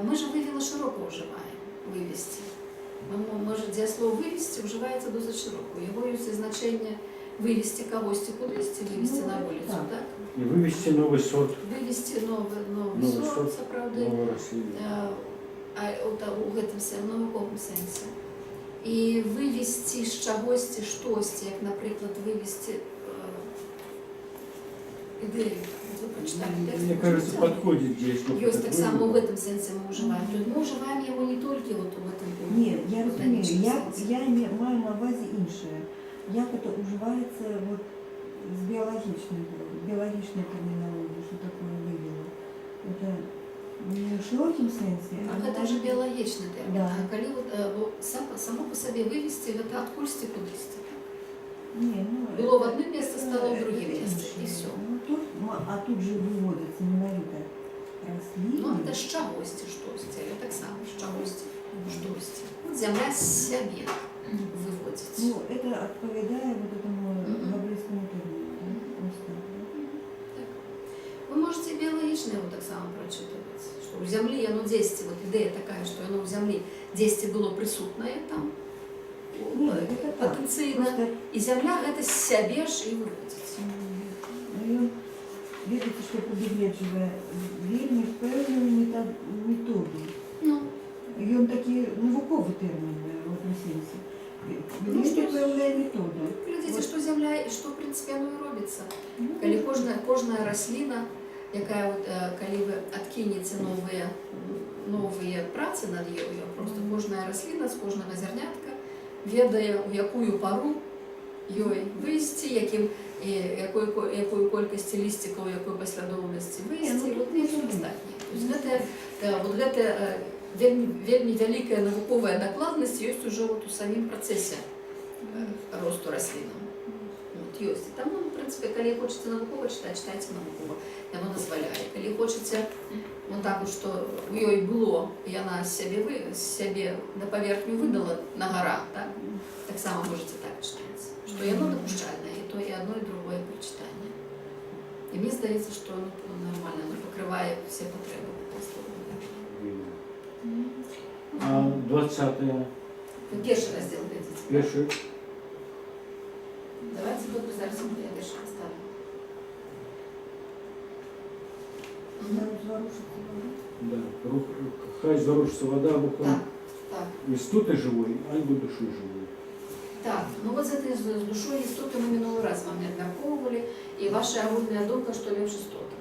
мы же вывела широко ўжываем, вывести. Мы же дзеяслоў вывести ўжываецца досыць широко. Яго ёсць і значэнне вывести кагосьці кудысьці, вывести Ну, на вуліцу, так. так? И вывести новый сорт, Вывести новый Новый сорт, сорт, сапраўды, новую рослину. у гэтым навуковым сэнсе. І вывести з чагосьці штосьці, як, напрыклад, вывести ідэю. Вы прочитали текст, Мне вы кажется, читали? подходит здесь. вот Ёсць этот таксама вывод. в этом сенсе мы уживаем. То есть мы уживаем его не только вот в этом Нет, я розумію, ботанічному сенсі. я маю на увазі інше. Як це уживається от, з біологічної термінології, що таке вивело. Це не в широкому сенсі, Ну, а это же биологичный термин. Да. А коли вот, само по себе вывести, это откульсти кудысти. Ні, ну, Было в одно место, стало в це другое место. інше. И все. Ну, тут, а тут же виводиться ненавіта рослини. Ну, это з чагосьці штосьці, але так само з чагосьці штосьці. От земля з себе виводить. Ну, это відповідає вот этому Мгм. габрійському терміну. Да? Просто, да. Вы можете биологично его так само прочитывать, что у Земли оно 10, вот идея такая, что оно у Земли 10 было присутное там, Ні, це так. потенційно, Просто і Земля это з себе ж і виводить. ён, видите, что предугледживая вельмі певну методу. Ну, Ён такі науковий термін в этом сенсі. Ну, Вельмі що- певна метода. глядите, Вот. що Земля і що, в принципі, оно і робиться. Ну, Коли кожна рослина, яка от, коли ви откинете нові праці над її, просто кожна рослина з кожного зернятка ведає, у якую пару їй вивести, якою кількості листиків, якої послідовності вивести, ну, і от тут і не все зробити. остальне. Тобто, гэта вельмі вялікая навуковая дакладнасць ёсць уже вот у самім працэсе росту раслінаў. Вот, ёсць. І таму, в прынцыпе, калі хочаце навукова чытаць, чытайце навукова. Яно дазваляе. Калі хочаце вот так вот, што у ёй было, яна з сябе на паверхню выдала на гора, так само можете так чытаць. Што яно дапушчальнае, і то і одно, і другое прачытанне. І мне здаецца, што нормально, оно пакрывае все патрэбы слова. А 20-е, Першы раздзел глядзіце. перший, Давайте вот зараз я першы поставлю. Там зворушиться вода. да, хай зворушится вода Так, рухом так. истоты живой, альбо души живой. Так, ну вот з этой з душою істоти ми минулий раз вам не обмірковували, і ваша агульна думка, що лепш істота.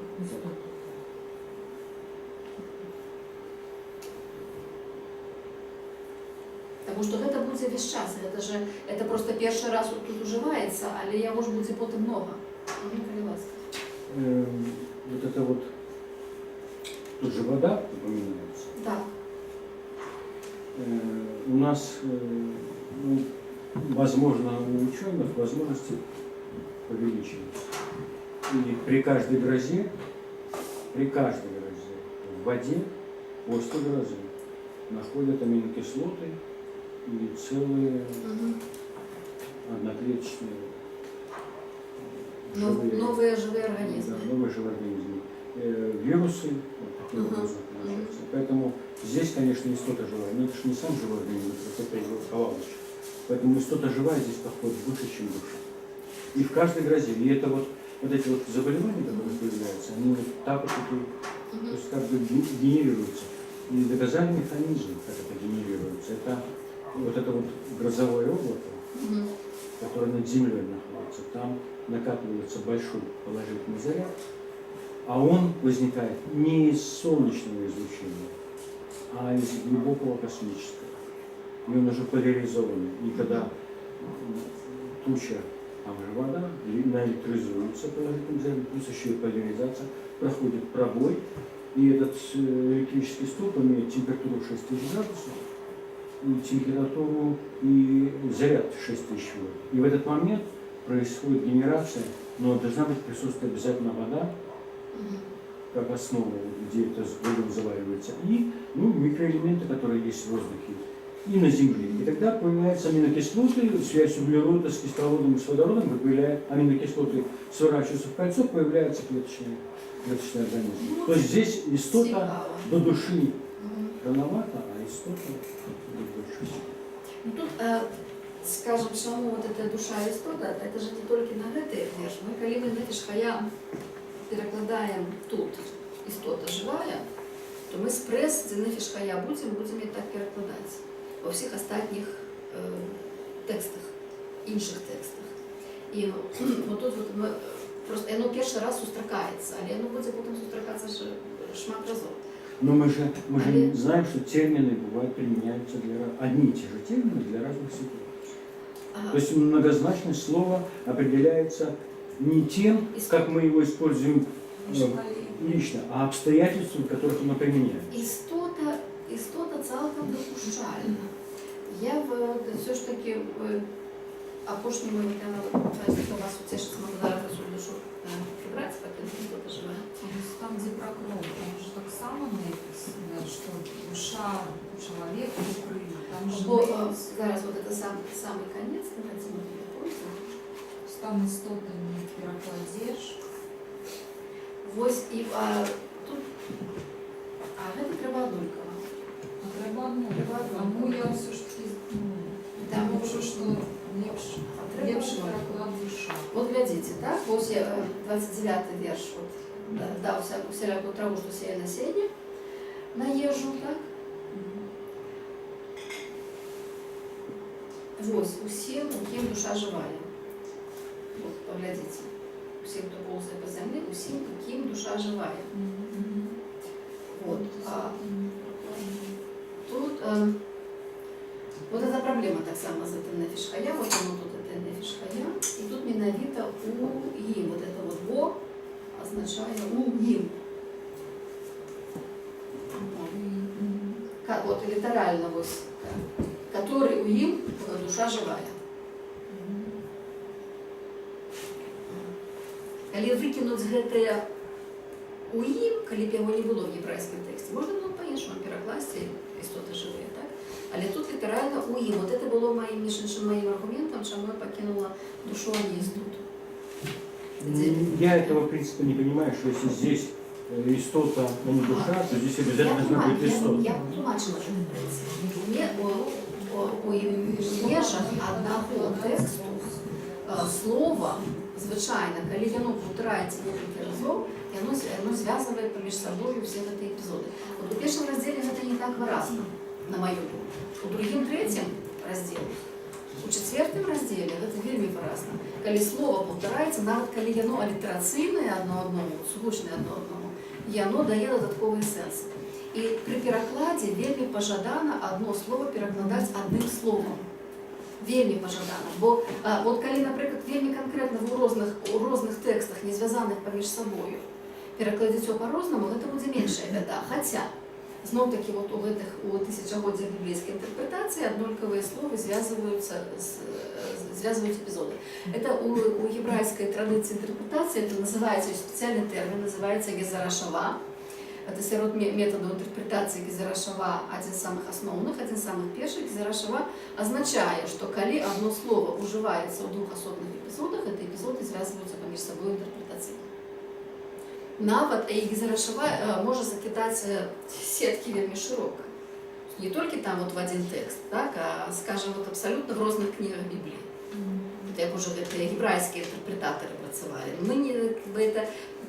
Тому що гэта будзе весь час, это просто першы раз тут уживається, але яго ж будзе потім много. Ну, калі ласка. Вот это вот, тут же вода упоминается. Так. У нас, ну, возможно, у ученых возможности увеличиваются. И при каждой грозе в воде после грозы находят аминокислоты и целые Угу. одноклеточные Новые живые организмы. Да, новые живые организмы. Вирусы, вот таким Мгм. образом получается. Поэтому здесь, конечно, истота живая, но это же не сам живой организм, это какая-то его колоночка. Поэтому истота живая здесь подходит выше, чем душа. И в каждой грозе. И это вот эти вот заболевания, которые появляются, они вот так вот, то есть как бы генерируются. И доказали механизм, как это генерируется. Это вот грозовое облако, Угу. которое над землей находится. Там накапливается большой положительный заряд, а он возникает не из солнечного излучения, а из глубокого космического. И он уже поляризованный. И когда туча, там же вода, наэлектризуется положительным зарядом, плюс еще и поляризация, проходит пробой, И этот электрический столб имеет температуру 6000 градусов, и температуру, и заряд 6000 вольт. И в этот момент происходит генерация, но должна быть присутствовать обязательно вода, как основа, где это с водой заваривается, и микроэлементы, которые есть в воздухе и на Земле. И тогда появляются аминокислоты, связь углерода с кислородом и с водородом, аминокислоты сворачиваются в кольцо, появляется клеточный организм. То есть здесь истота до души рановато, а истота до души. Ну, тут, скажем, чому вот эта душа істота, это же не только на гэты верш. Мы, коли мы нефиш хая перекладаем тут істота живая, то мы спрес за нефиш хая будем и так перекладать во всіх остальных текстах, інших текстах. І вот тут вот ми просто, воно перший раз сустракається, але воно буде потім сустракатися шмат разів. Но мы же знаем, что термины бывают применяются одни и те же термины для разных ситуаций. То есть многозначность слова определяется не тем, как мы его используем лично, а обстоятельствами, в которых оно применяется. Істота цілком допущальна. Я все ж таки опошньому вас утешить могу зараз свою душу прибрать, поки істота живе. Там, где про кровь, там же так само написано, что душа человека в крови. Там же написано, Зараз вот это самый конец, давайте мы попробуем. что там истота не перекладешь. Вось і тут, гэта трэба аднолькава. Треба одну. Тому я все-таки можу, що лепше переклад душа. Вот глядите, так, вот 29-й верш, вот, да, усяляку траву, что сея на сене, на ежу, так. Вот, усім, у ким душа живая. Вот, поглядите, усім, кто ползает по земле, усім, у ким душа живая. Вот, тут, вот эта проблема так само з этим нефіш хая, вот оно тут это нефіш хая, и тут менавіта у им, вот это вот во означает у им. Вот литерально вот, который у им душа живая. Калі выкинуть гэтае у ім, калі б яго не было в єврейському тексті, можна було по-іншому перекласти істоти живі, так? Але тут літерально у ім. Вот это було моїм аргументом, чому я покинула душу, а не істоту. Я этого в принципе не понимаю, что если здесь истота, а не душа, то здесь обязательно должна быть истота. Я тлумачила этот принцип. У межах одного тексту слово, звичайно, коли воно повторяється декілька разів, оно зв'язує поміж собою всі ці епізоди. От у першому розділі це не так виразно, на мою думку. У другому, третьому розділі, у четвертому розділі це вельми виразно. Коли слово повторяється, навіть коли воно алітераційне одно одному, звучне одно одному, і воно дає додатковий сенс. І при перекладі вельми пожадано одно слово перекладати одним словом. Вельми пожадано. Бо от коли, наприклад, вельми конкретно у різних текстах, не зв'язаних поміж собою, перекладеться по-розному, це буде менша біда. Хоча, знов-таки, от у тисячогоддя біблійської інтерпретації однолькові слова зв'язують епізоди. Это у єврейської традиції інтерпретації, це називається, спеціальний термін, називається гезара-шава. Это серед методу интерпретации гезара-шава один из самых основных, один из самых первых. Гезара-шава означает, что коли одно слово уживается в двух особых эпизодах, эти эпизоды связываются поміж собой интерпретацией. Навод и гезара-шава может закидать сетки вельми широко. Не только там вот в один текст, так, а, скажем, вот абсолютно в разных книгах Библии. Як уже єврейські інтерпретатори працювали. Ми це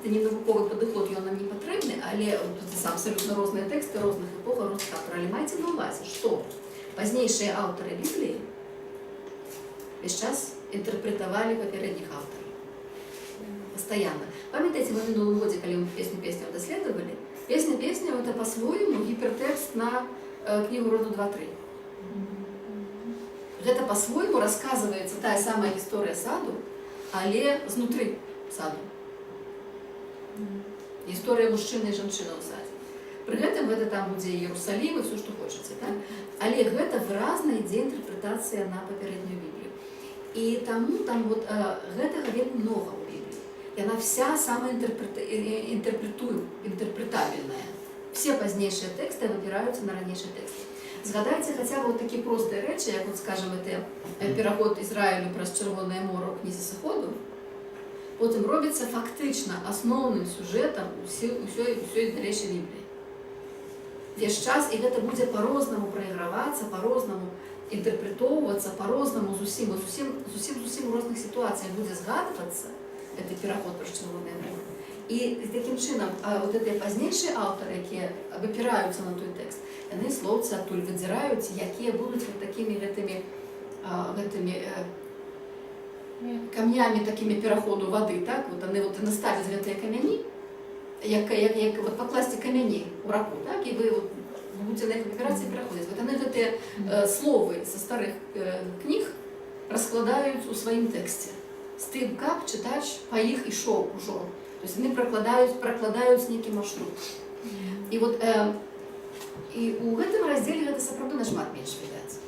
не науковий підход, він нам не потрібний, але це абсолютно різні тексти, різних епох, різних авторів. Але майте на увазі, що пізніші автори Біблії весь час інтерпретували попередніх авторів. Постоянно. Пам'ятаєте, в минулому році, коли ми пісню дослідували, пісня – це по-своєму гіпертекст на книгу роду 2-3. Это по-своему рассказывается та самая история саду, але знутри саду. История мужчины и женщины в саде. Пры гэтым гэта там будзе Іерусалім і все, што хочаце, так? Але гэта выразна ідзе інтэрпрэтацыя на папярэднюю Біблію. І таму там вот гэтага вельмі многа ў Бібліі. Яна вся самаінтэрпрэтабельная. Все пазнейшыя тэксты выбіраюцца на ранейшыя тэксты. Згадайце хаця б такі простыя рэчы, як, вот, скажем, пераход Ізраілю праз Чырвонае мора ў кнізе Сыходу, потым робіцца фактычна асноўным сюжэтам усёй далейшай Бібліі. Весь час, і гэта будзе па-рознаму прайгравацца, па-рознаму інтэрпрэтоўвацца, па-рознаму зусім у розных сітуацыях будзе згадвацца гэты пераход праз Чырвонае мора. І такім чынам вот гэтыя пазнейшыя аўтары, якія абапіраюцца на той тэкст, яны слоўцы адтуль выдзіраюць, якія будуць вот такімі гэтымі камнямі такімі пераходу вады, так? Вот яны вот наставяць гэтыя камяні, як вот пакласці камяні ў раку, так? І вы вот будете на іх абапірацца і пераходзіць. Вот яны гэтыя словы са старых кніг раскладаюць у сваім тэксце. З тым, каб чытач па іх ішоў ужо. То есть яны пракладаюць нейкі маршрут. І вот і ў гэтым раздзеле гэта сапраўды нашмат менш відаць.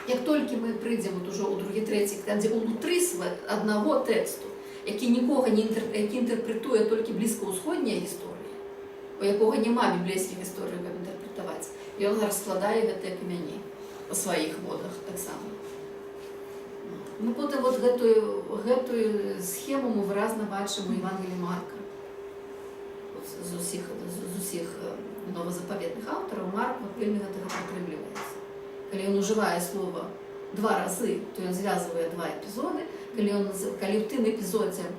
Як толькі мы прыйдзем вот ужо ў другі, трэці, там, дзе ўнутры аднаго тэксту, які інтэрпрэтуе толькі блізкаўсходнія гісторыі, у якога няма біблейскіх гісторый, каб інтэрпрэтаваць, і ён раскладае гэтыя камяні па сваіх водах таксама. Мы потым вот гэтую схему мы выразна бачым у Евангеліі Марка. З усіх новазапаветных аўтараў Марк вельмі гэтага прытрымліваецца. Калі ён ужывае слова 2 разы, то ён звязвае 2 эпізоды. Калі ў тым эпізодзе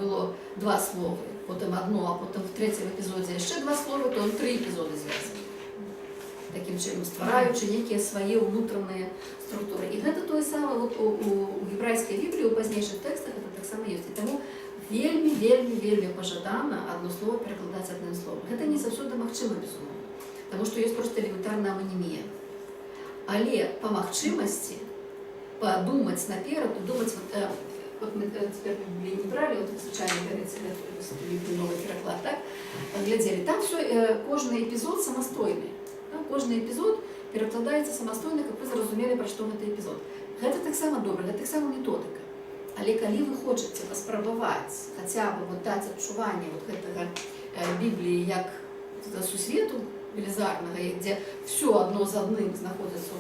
было 2 словы, потым одно, а потым в трэцім эпізодзе яшчэ 2 словы, то он 3 эпізоды звязвае. Такім чынам, ствараючы нейкія свае ўнутраныя структуры. І гэта тое самае вот у гебрайскай Бібліі, у пазнейшых тэкстах гэта таксама ёсць. І таму вельмі пажадана адно слово перакладаць адным словом. Гэта не заўсёды магчыма, безумоўна, таму што ёсць проста элементарная аманімія. Але па магчымасці падумаць наперад, думаць, вот мы цяпер Біблію не бралі, вот звычайна бярэце новы пераклад, так? Глядзелі, там кожны эпізод самастойны. Кожны эпізод перакладаецца самастойна, каб вы зразумелі, пра што гэты эпізод. Гэта таксама добра, гэта таксама методыка. Але калі вы хочаце паспрабаваць хаця б вот даць адчуванне вот гэтага Бібліі як сусвету велізарнага, дзе все адно з адным знаходзіцца ў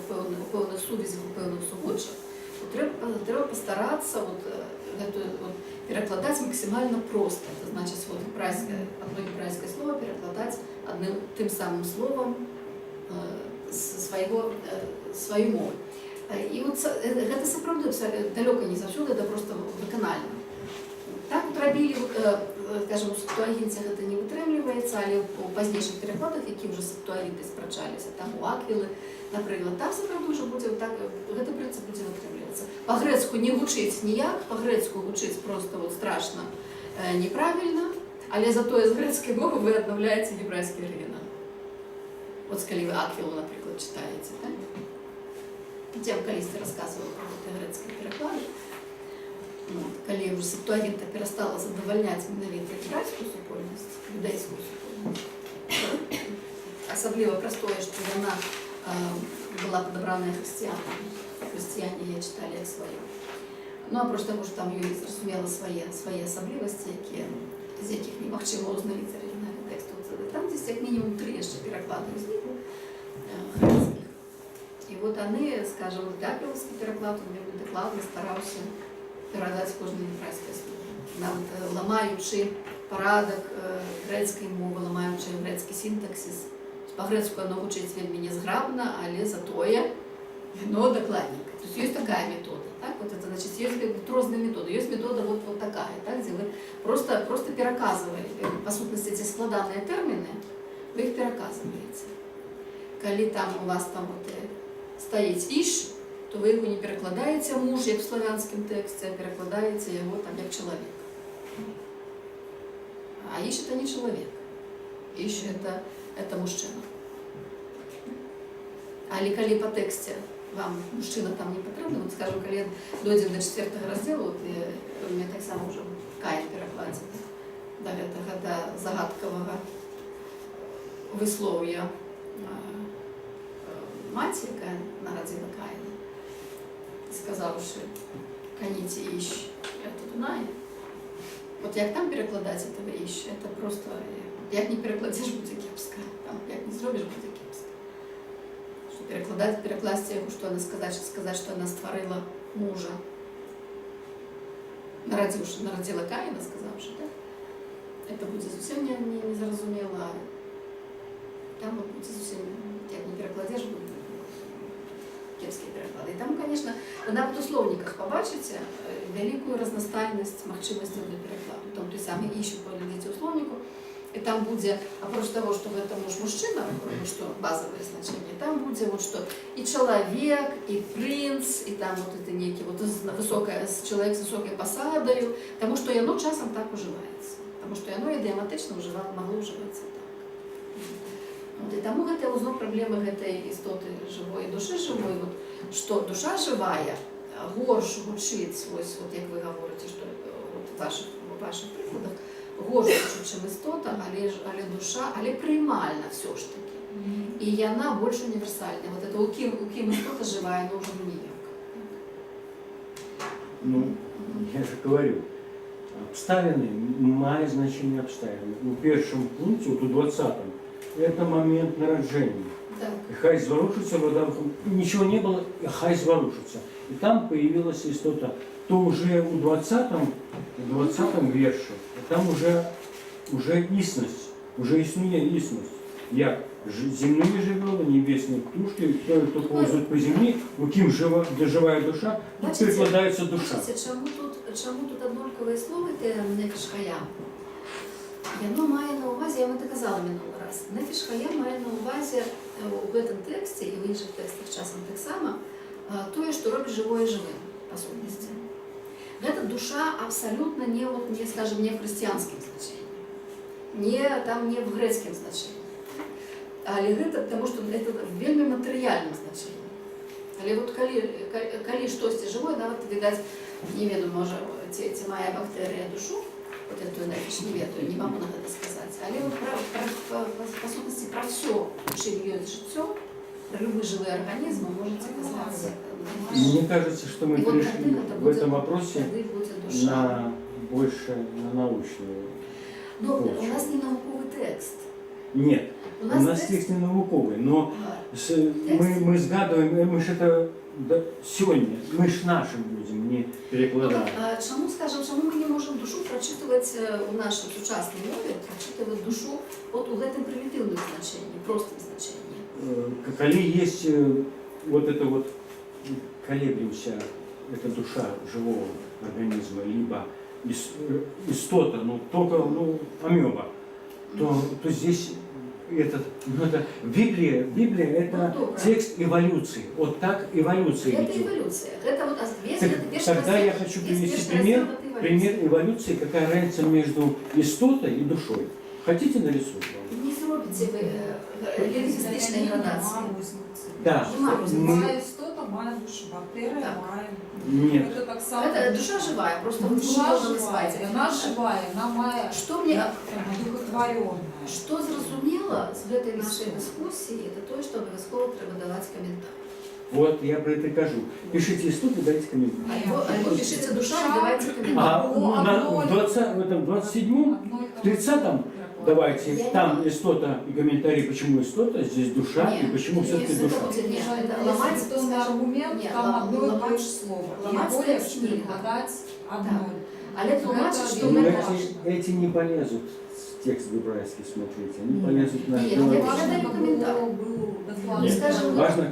пэўных сувязях, у пэўных сугуччах, то трэба пастарацца вот гэтую перакладаць максімальна проста. Это значыць, вот одно гебрайскае слово перакладаць адным тым самым словам сваёй мовы. І вот гэта сапраўды далёка не заўсёды, это просто выканальна. Так вот рабілі, скажем, у Септуагінце гэта не вытрымліваецца, але у пазнейшых перакладах, які ўжо Септуагінтай спрачаліся, там у Аквілы, напрыклад, там сапраўды ўжо будзе так, гэты прынцып будзе вытрымлівацца. Па-грэцку не гучыць ніяк, па-грэцку гучыць просто вот страшна неправільна, але затое з грэцкай мовы вы аднаўляеце гебрайскі арыгінал. Вот калі вы Аквілу, напрыклад, чытаеце, так? Я вам калісьці расказвала пра гэты грэцкія пераклады. Калі ўжо Септуагінта перастала задавальняць менавіта гебрайскую супольнасць, юдэйскую супольнасць. Асабліва праз тое, што яна была падабраная хрысціянамі. Хрысціяне яе чыталі як сваё. Ну, апроч таго, што там ёй зразумела свае асаблівасці, з якіх немагчыма ўзнавіць арыгінальны тэкст. Там дзесь як мінімум 3 яшчэ пераклады ўзніклі грэцкіх. І вот яны, скажем, Аквілаўскі пераклад вельмі дакладна стараўся перадаць кожнае гебрайскае слово. Нават ламаючы парадак грэцкай мовы, ламаючы грэцкі сінтаксіс. Па-грэцку яно гучыць вельмі нязграбна, але затое яно дакладненька. То есть ёсць такая метода. Так? Вот это, значит, есть розныя методы. Ёсць метода вот такая, так? Дзе вы просто пераказвалі. Па сутнасці, ці складаныя тэрміны, вы іх пераказваеце. Калі там у вас там вот стаіць іш, то вы яго не перакладаеце муж, як в славянскім тэксце, а перакладаеце яго там як чалавек. А іш это не чалавек. Іш это мужчына. Але калі па тэксце вам мужчына там не патрэбны, вот, скажем, калі дойдзем до 4-го раздзелу, вот, у меня таксама ўжо в Каін перакладзе, да гэтага, да загадкавага, вислов'я матері, яка народила Каїна, сказавши «Каніті іщ, это Дунай». От як там перекладати це «іщ», це просто, як не перекладеш, буде кепсько, там, як не зробиш, буде кепсько. Перекласти його, що вона сказати, що вона створила мужа, народила Каїна, сказавши, так? Это будет совсем не зрозуміло. Там будет совсем, як не перекладеш, буде кепські переклади. І там, звісно, ви навіть у словниках побачите велику різностайність можливостей для перекладу. Там той самий «іщу» поглядите у словнику, и там будет, опrócz того, что это муж-мужчина, что базовое значение, там будет вот что и человек, и принц, и там вот это некий вот человек с высокой посадою, тому что и оно часом так уживается. Тому что и оно идиоматично могло уживаться так. Вот, и тому это узнав проблемы этой истоты живой, души живой, вот, что душа живая, горш гучить свой, вот как вы говорите, что вот в ваших прикладах, горш гучить, чем истота, але душа, але приймальна все ж таки. И она больше универсальна. Вот это у ким истота живая, но уже ніяк. Ну, я же говорю, обставины має значение обставины. У первом пункте, вот у 20-м, это момент народжения. Так. И хай зворушится, вода, ничего не было, и хай зворушится. И там появилась истота. То уже у 20-м верше, там уже існість, уже існує існість. Як земные животные, небесные птушки, кто ползут по земле, у ким де живая душа, тут перекладається душа. Бачите, чому тут однолькове слово те «нефіш хаям»? Воно має на увазі, я вам це казала минулий раз, «нефіш хаям» має на увазі у цьому тексті і в інших текстах часом так само, то, що робить живое живим, по сутності. Эта душа абсолютно скажем, не в христианском значении, не в грецком значении. Але гэта, потому что это в вельмі матэрыяльным значении. Але вот калі штосьці живое, нават відаць, не ведаю, можа, ці мае бактэрыя душу, вот эту нефіш не ведаю, не могу на гэта сказаць. Але вот по сутнасці пра все, чым ёсць жыццё, про любой живой организм вы можете казаться. Мне кажется, что мы перешли в этом вопросе на больше на научную. Но у нас не науковый текст. Нет, у нас текст не науковый, но мы згадываем, мы же это сегодня, мы ж нашим будем не перекладать. Чому, скажем, чому ми не можемо душу прочитувати у нашій сучасній мові, прочитувати душу от у гэтым примітивному значенні, простом значенні? Коли есть вот это вот колеблемся, это душа живого организма, либо истота, ну только амеба, то здесь это Библия это текст эволюции. Вот так эволюция идет. Это эволюция. Это вот весь Тогда я хочу привести пример эволюции, какая разница между истотой и душой. Хотите нарисую? Не зробите ви лингвістичної градації. Да. Має істота, має душу, бактерія, має... Нет. Это так само. Это душа живая, просто душа живая, вона живая, вона має Что мне духотворенная. Что зрозуміло з этой нашей дискуссии, это то, что обов'язково треба давати коментар. Вот, я про это кажу. Пишите историю, дайте комментарий. Або пишите душа и давайте комментарий. В этом 27-м, в 30-м давайте там истота и комментарий, почему истота, здесь душа и почему все-таки душа. Это ломать тонный аргумент, там одно и то же слово. Ломать Более текст нельзя. перекладать одно. Але тлумачить, что Но мы эти не полезут в текст гебрайский смотреть, они полезут на Нет, белорусский. я даю комментарий. Нет, Скажем, важно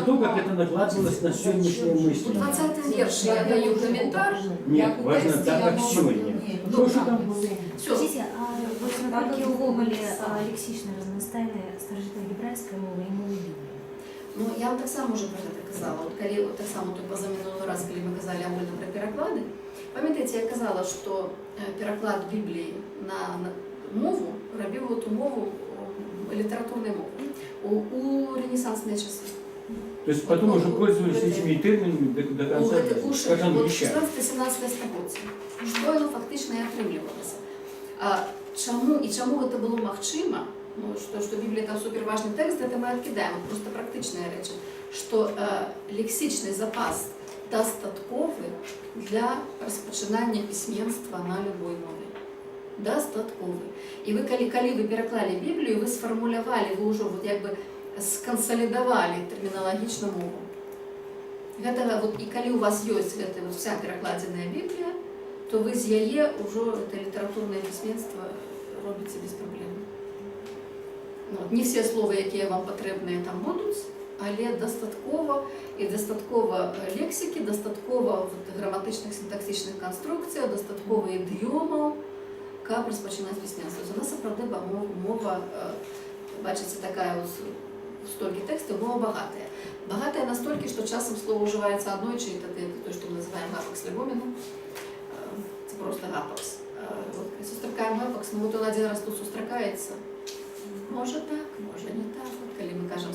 то, как это накладывалось на сегодняшнее у мысли. 20 верш я даю комментар. Нет, важно так, как сегодня. Ну, Что там было? Все. Скажите, а вот наскільки увогуле лексично разнастайне старожитно-гебрайська мова і мови Біблії? Ну, я вам так само вже про це казала. От коли так само тут позаминулий раз, коли ми казали Ольга про переклади, пам'ятаєте, я казала, що переклад Біблії на мову робив ту мову літературною мовою у ренесансні часи. То есть потом уже пользовались этими терминами до конца, скажем, в вещами. 16-17 столітті. Що воно фактично і отримлювалося. Чому це було можливо? ну, что Библия там супер важный текст, это мы откидаем, просто практичные речи, что лексичний запас достатковий для розпочинання письменства на любой мові. Достатковий. І ви, коли ви переклали Біблію, ви сформулювали, ви вже от якби сконсолідували термінологічну мову. Гэта, вот, і коли у вас есть гэта, вот, вся перекладенная Библия, то вы з яе уже это литературное письменство робите без проблем. Вот. Не все слова, які вам потрібні, там будуть, але достатково, і достатково лексики, достатково граматичних синтаксичних конструкцій, достатково ідіомів, як розпочинати письменство. У нас, правда, мова, бачите, така ось стільки текстів, мова багатая. Багатая настолько, что часом слово уживается одной, чи это то, что мы называем гапакс легомином. Это просто гапакс. Вот, если сустракаем гапакс, ну вот он один раз тут сустракается. Может так, может не так. Вот, коли мы кажем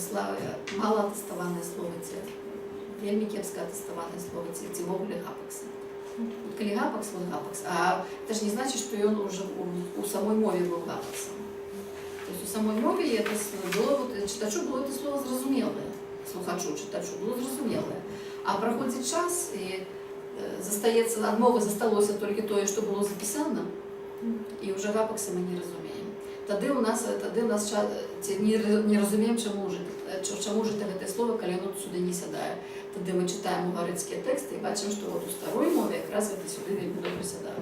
мало атестованное слово, те вельми кепско атестованное слово, те вовле гапаксы. Вот, коли гапакс, вот гапакс. А это же не значит, что он уже у самой мове был гапаксом. То есть у самой мове это было, вот, читачу было это слово зрозуміле. Слухачу, читачу, було зрозуміле. А проходить час, і застається, від мови засталося тільки те, що було записано, і вже гапакси ми не розуміємо. Тоді у нас не розуміємо, чому жити це слово, коли воно сюди не сідає. Тоді ми читаємо угорські тексти і бачимо, що от у старої мові якраз це сюди вельми добре сідає.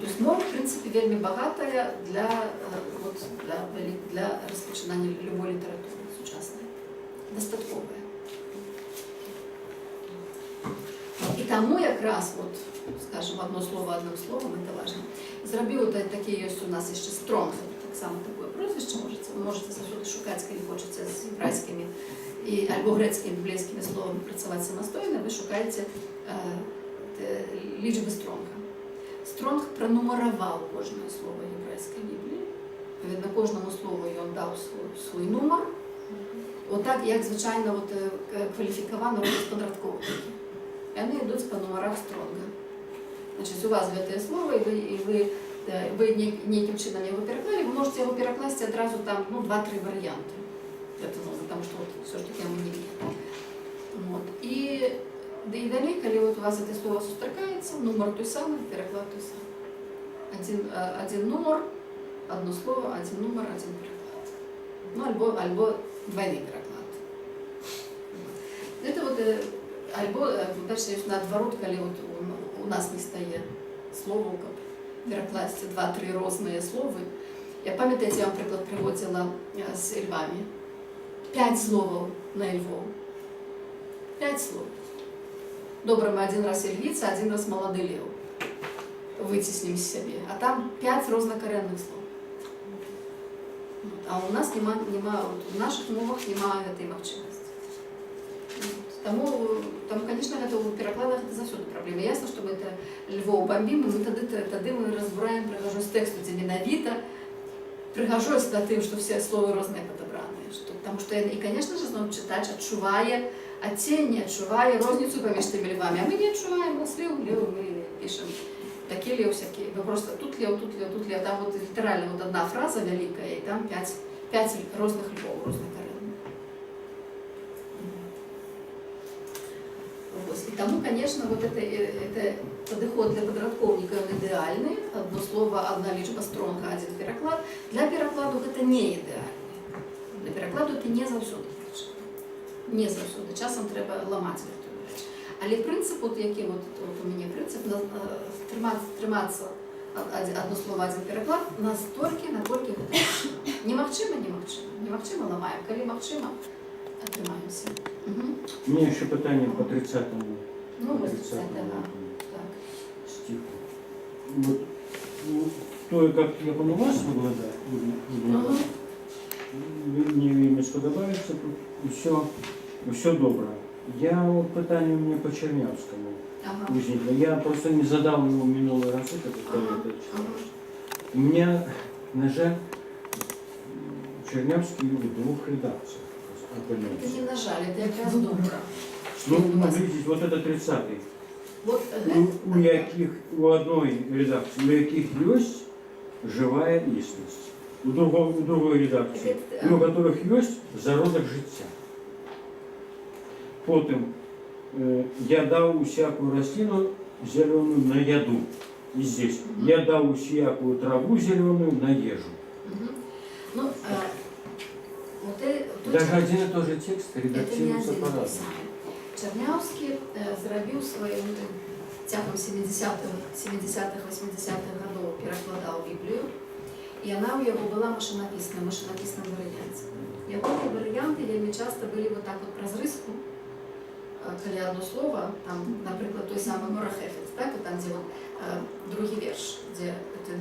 Тобто мова, в принципі, вельми багата для розпочинання любої літератури сучасної. Достатковое. І тому якраз, от, скажем, одно слово одним словом, це важливо. Зробив таке, є у нас ще Стронг, так само таке прозвище, ви можете завжди шукати, коли хочеться з єврейськими або грецькими, біблійськими словами працювати самостійно, ви шукаєте лічби Стронга. Стронг пронумерував кожне слово єврейської Біблії, на кожному слову він дав свій номер. Отак, як звичайно кваліфіковано розподратковники. І вони йдуть по номерах Стронга. Значить, у вас це слово, і ви неким чином його переклали, ви можете його перекласти одразу там, 2-3 варіанти. Тому що все ж таки воно не видно. І далі, коли у вас це слово зустрічається, номер той самий, переклад той самий. Один номер, одно слово, один номер, один переклад. Або двойний переклад. Это вот, або, дальше наоборот, коли у нас не стає слово, як перекласти 2-3 різні слова. Я пам'ятаю, я вам приклад приводила з львами. 5 слов на Львов. 5 слов. Добре, ми один раз львіця, один раз молодий лев. Витіснимо з себе. А там 5 різнокоренних слов. А у нас нема, в наших мовах немає цієї можливості. Тому, звісно, у перекладах це завжди проблема. Ясно, що ми Львов бомбимо, ми тоді ми розбираємо пригожусь тексту зеленовіта, пригожусь до тим, що всі слова різні підібрані. Тому що, і, звісно ж, знову читач відчуває оттіння, відчуває різницю поміж тими львами. А ми не відчуваємо, слів, ми пишемо. Такі лев всякі, ви просто тут лев, тут лев, тут лев. Там от літерально от одна фраза велика, і там 5 різних львов, різних коренних. И тому, конечно, вот это подход для подростковника идеальный. Одно слово, одна лічба Стронга, один переклад. Для перекладу это не ідеально. Для перекладу это не завжди. Не завжди. Часом треба ламати цю річ. Але принцип, який у мене принцип, триматися одно слово, один переклад, настільки, наскільки немагчимо. Немагчимо ламаємо. Коли магчимо, тримаємося. У меня еще питание по 30-му. Ну, 30-го, стиху. Вот, то, как я понял, у вас выглядает, не сподобається, тут все добре. Я вот питання у меня по Чернявскому возникло. Я просто не задал его минулый раз, У меня, на жаль, Чернявский в 2 редакциях. Это не нажали, это якраз добре. Ну, видите, вот это 30-й. Вот, у одной редакции, у яких есть живая личность. у другой редакції, Так, і у которых есть зародок життя. Потім я дав усякую раслину зеленую на яду. И здесь я дал всякую траву зеленую на ежу. Мгм. Ну, тут Даже один и тот же текст це не редактируется один по-разному. саме. Чернявський зробив своїм тягом 70-х, 80-х годов перекладав Біблію, і вона у його була машинописна, в машинописному варіанті. Його варіанти вельми часто були вот так от про зриску, коли одно слово, там, наприклад, той самий Морахефець, так, от там, де от, другий вірш, де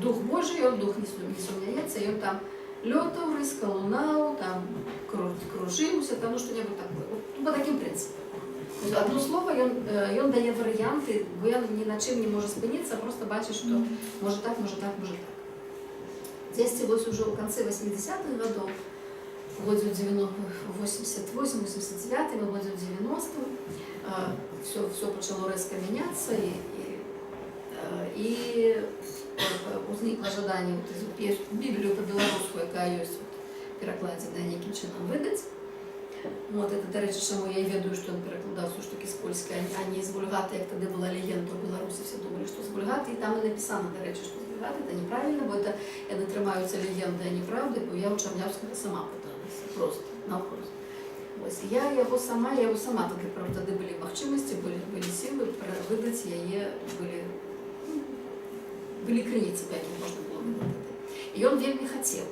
Дух Божий, он Дух не сумняється, і он там льотав, рискав, лунав, там кружився, там, ну, що-небудь такое. Вот, по таким принципам. Тобто одно слово, він дає варіанти, бо він ні на чим не може спинитися, просто бачить, що може так, може так, може так. Здесь вот уже в конце 80-х годов, в году 88-89, в году 90-м, все почало резко меняться, и возникло ожидание вот, Библию по-белорусски, яка є перекладена яким чином видати. Вот, это, до речі, чому я і ведаю, що він перекладав все ж таки з польської, а не з Вульгати, як тоді була легенда в Білорусі, всі думали, що з Вульгати, і там і написано, до речі, що з Вульгати, це неправильно, бо це, я не тримаю це легенди, а неправди, бо я у Чернявського сама питалася, просто, навпрост. Ось, я його сама тоді, правда, тоді були можливості, були сили, видати її, були криниці, по яким можна було видати. І він вельми хотів.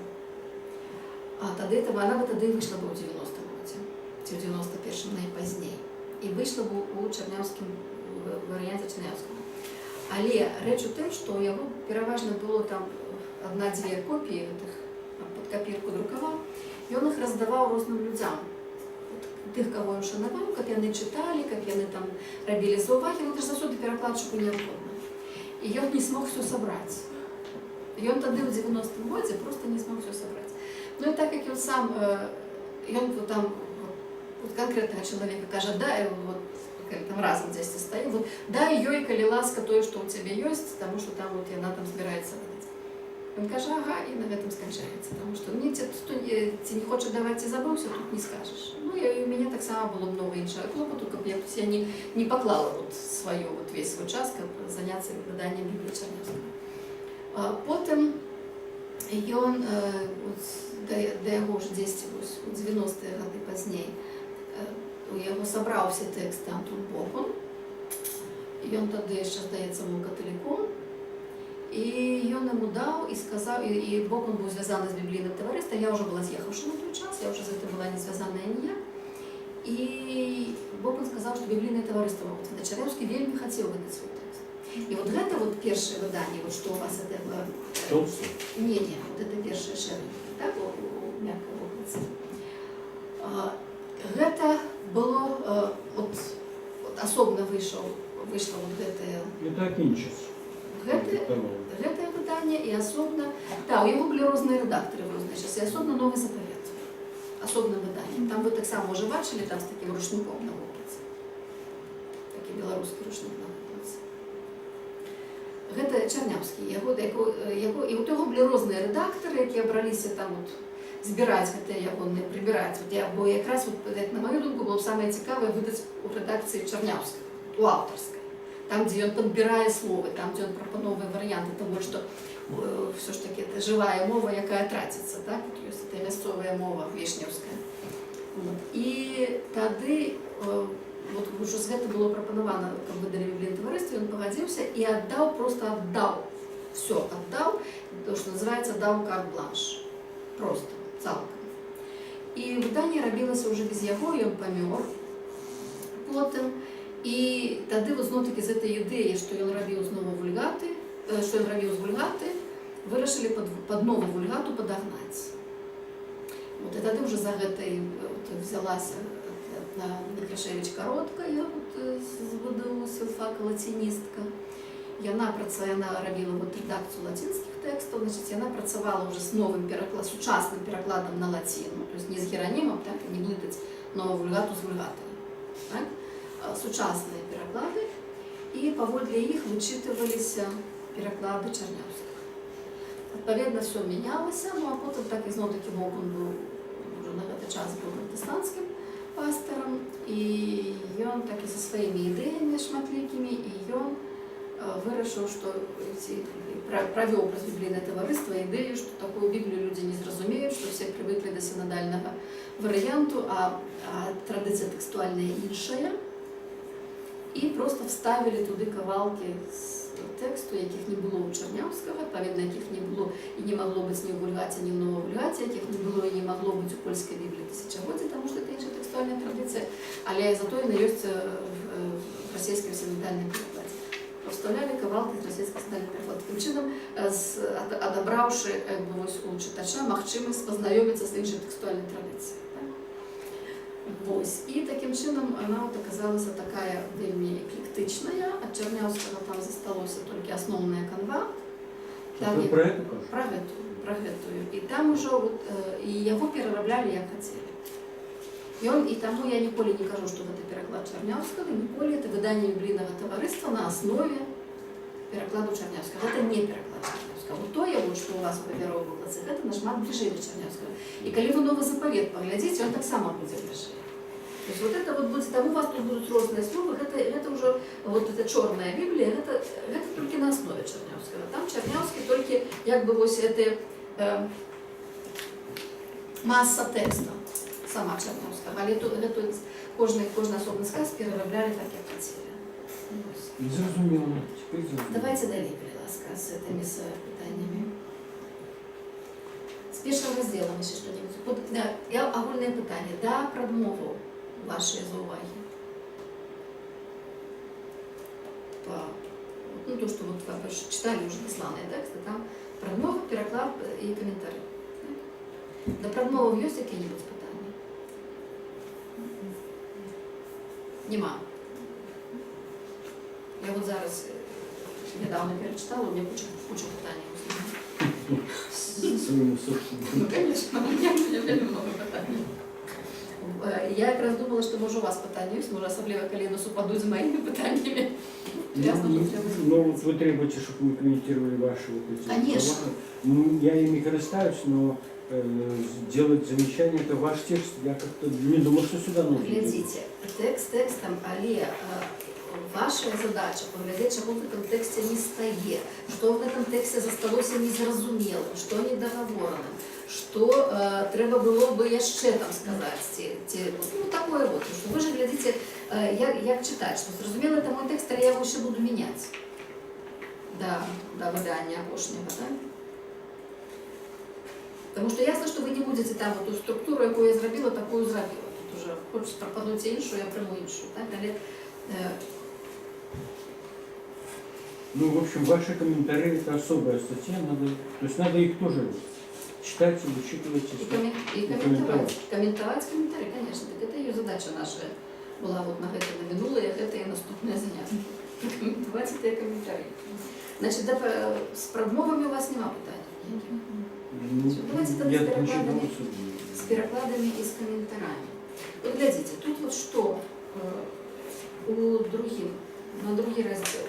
А тоді, вона б тоді вийшла б у 90-му році, в 91-му найпізніше. І вийшла б у Чернявському варіанті Чернявського. Але річ у тим, що його переважно було там одна-дві копії, під копірку друкував, і він їх роздавав різним людям. Тих, кого він шанував, як вони читали, як вони там робили зауваги, він ж завжди перекладчику не виходить. І він не змог все зібрати. І він тоді в 90-му році просто не змог все зібрати. Ну і так як він сам, він там вот конкретного человека каже, дай, вот, там разом здесь стоит, вот, дай їй, коли ласка, то, що у тебе є, тому що там вот, вона там збирається видати. Він каже, ага, і на этом скончається, тому що мені хто не хоче давати і забувся, тут не скажеш. Ну, і у мене так само було много іншого клопоту, я не поклала вот свою, вот весь свой час, как заняться викладанням Біблії Чернявського. Потім він, до його вже десь у 90-ті роки пізніше, його зібрав всі тексти Антон Бокон, і він тоді ще, здається, був католиком, і він йому дав і сказав, і Бокон був зв'язаний з біблійним товариством, я вже була з'їхавши на той час, я вже з цим була не зв'язана ніяк, і Бокон сказав, що біблійне товариство Чернявський вельми хотів видати свій текст. І от це вот перше видання, вот що у вас це було... Толстый? Не, вот это першее шеринг, так, у мягкого облаца. Это было, вот особенно вышло вот это... Это Акинчис. Гэта видання і особливо, так, у його були різні редактори в різний час, і особливо Новий Заповіт, особливе видання. Там ви так само вже бачили, там з таким рушником на вулиці, такий білоруський рушник на вулиці. Гэта Чернявський, і у того були різні редактори, які бралися там от збирати, хоча його не прибирати. Бо якраз, на мою думку, було б саме цікаве видати у редакції Чернявського, у авторської. Там, где он подбирает слово, там, где он пропонує варіанти, тому що все ж таки це жива мова, яка тратиться, так? Це місцева мова вишнівська. І тоді, от вже з цього було пропоновано, як видали в Біблійному товаристві, він погодився і віддав, все віддав, то, що називається «дав карт-бланш». Просто, цілком. І видання робилося вже без його, і він помер. Потім, і тоді, знову-таки, з цієї ідеї, що він робив знову вульгати, що він робив з вульгати, вирішили під нову вульгату подогнати. От, і тоді вже за це взялася Некрашевич Коротка, я з ВДУ, з філфака, латиністка. Вона робила редакцію латинських текстів, значить, вона працювала вже з новим сучасним перекладом на латину, тобто не з Геронімом, так, не блитати нову вульгату з вульгатою. Так? Сучасні переклади, і поводле їх вичитувалися переклади Чернявського. Адпаведна все мянялася, ну а потым так і зноў такі мог он быў уже на гэты час быў пратэстанцкім пастарам, і ён так і са сваімі ідэямі шматлікімі, і ён вырашыў, што правёў праз біблійнае таварыства ідэю, што такую Біблію людзі не зразумеюць, што все прывыклі да сінадальнага варыянту, а традыцыя тэкстуальная іншая, і проста вставілі туды кавалкі з тэксту, якіх не было ў Чарняўскага, адпаведна, якіх не было і не магло быць ні ў Вульгаце, ні ў Новавульгаце, якіх не было і не магло быць у польскай Бібліі тысячагоддзя, таму што это іншая тэкстуальная традыцыя, але затое яна ёсць в расійскім сінадальным перакладзе. Вставлялі кавалкі з расійскага сінадальнага перакладу. Такім чынам, адабраўшы у чытача магчымасць пазнаёміцца з іншай тэкстуальнай традыцыяй. І такім чынам она аказалася такая вельмі эклектычная, ад Чарняўскага там засталося толькі асноўная канва. Про эту кажу? Пра гэтую. І там ужо і яго перараблялі як хацелі. І таму я ніколі не кажу, што гэта пераклад Чарняўскага, ніколі это выданне біблійнага таварыства на аснове перакладу Чарняўскага. Гэта не пераклад Чарняўскага. Тое, што у вас у папяровай выкладцы, гэта нашмат бліжэй да Чарняўскага. І калі вы новы запавет паглядзіце, ён таксама будзе бліжэй. То есть вот это вот будет, там у вас тут будут розныя словы, это уже вот эта чорная Біблія, гэта толькі на аснове Чарняўскага. Там Чарняўскі толькі як бы вось это маса тэкста сама Чарняўскага, але гэту кожны асобны сказ перараблялі так, як хацелі. Зразумела, теперь зразумела. Давайте далей, калі ласка, з гэтымі пытаннямі. З першым раздзелам яшчэ што-небудзь. Я агульнае пытанне. Да прадмоваў ваши зауваги. Ну, то, что вот вы читали уже досланные тексты, там прадмова, переклад и комментарий. Да прадмоваў есть какие-нибудь питания? Нема. Я вот зараз недавно перечитала, у меня куча питаний. Своему собственному. Ну, конечно, у меня вельмі много питаний. Я якраз думала, што можа у вас пытанні ёсць, можа асабліва калі яны супадуць з маімі пытаннямі. Ну, вы требуете, чтобы мы комментировали ваши вот эти слова. Ну, я ими користаюсь, но делать замечания, это ваш текст, я как-то не думал, что сюда нужно. Глядите, текст текстом, але ваша задача поглядзець, чаго в этом тексте не стае, што в этом тексте засталося незразумелым, што недоговораным, што трэба было бы яшчэ там сказаць, ну такое вот, што вы же глядзіце, як чытаць, што зразумела, это мой текст, але я его еще буду менять до выдання апошняга, да? Потому что ясно, что вы не будете там вот ту структуру, якую я зрабіла, такую зрабіла. Тут уже хочешь пропадуть іншую, я приму іншую, так? Але, ну, в общем, ваши комментарии — это особая статья, то есть надо их тоже читать, вычитывать и комментовать. Комментовать комментарии, конечно. Так это ее задача наша была вот на гэта на минулое, это и наступное занятие. Комментовать это и комментарии. Значит, с прадмовами у вас нема питаний. Ну, давайте тогда я с перекладами и с комментариями. Вот глядите, тут вот что на другий раздел.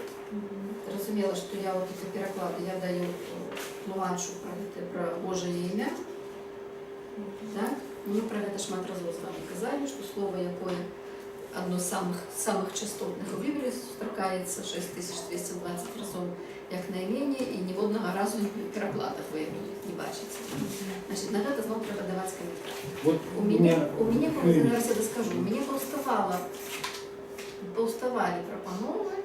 Разумела, что я вот эти переклады я даю тлумачу про Божие імя. Так? Мы про это шмат разоў з вами казали, что слово якое одно з самых частотных у Біблії сустракаецца 6220 разоў як найменее, і ні в одного разу в перекладах вы не бачите. Значит, на гэта знову треба даваць комментарий. Вот у меня зараз я доскажу, у меня паўставалі прапановы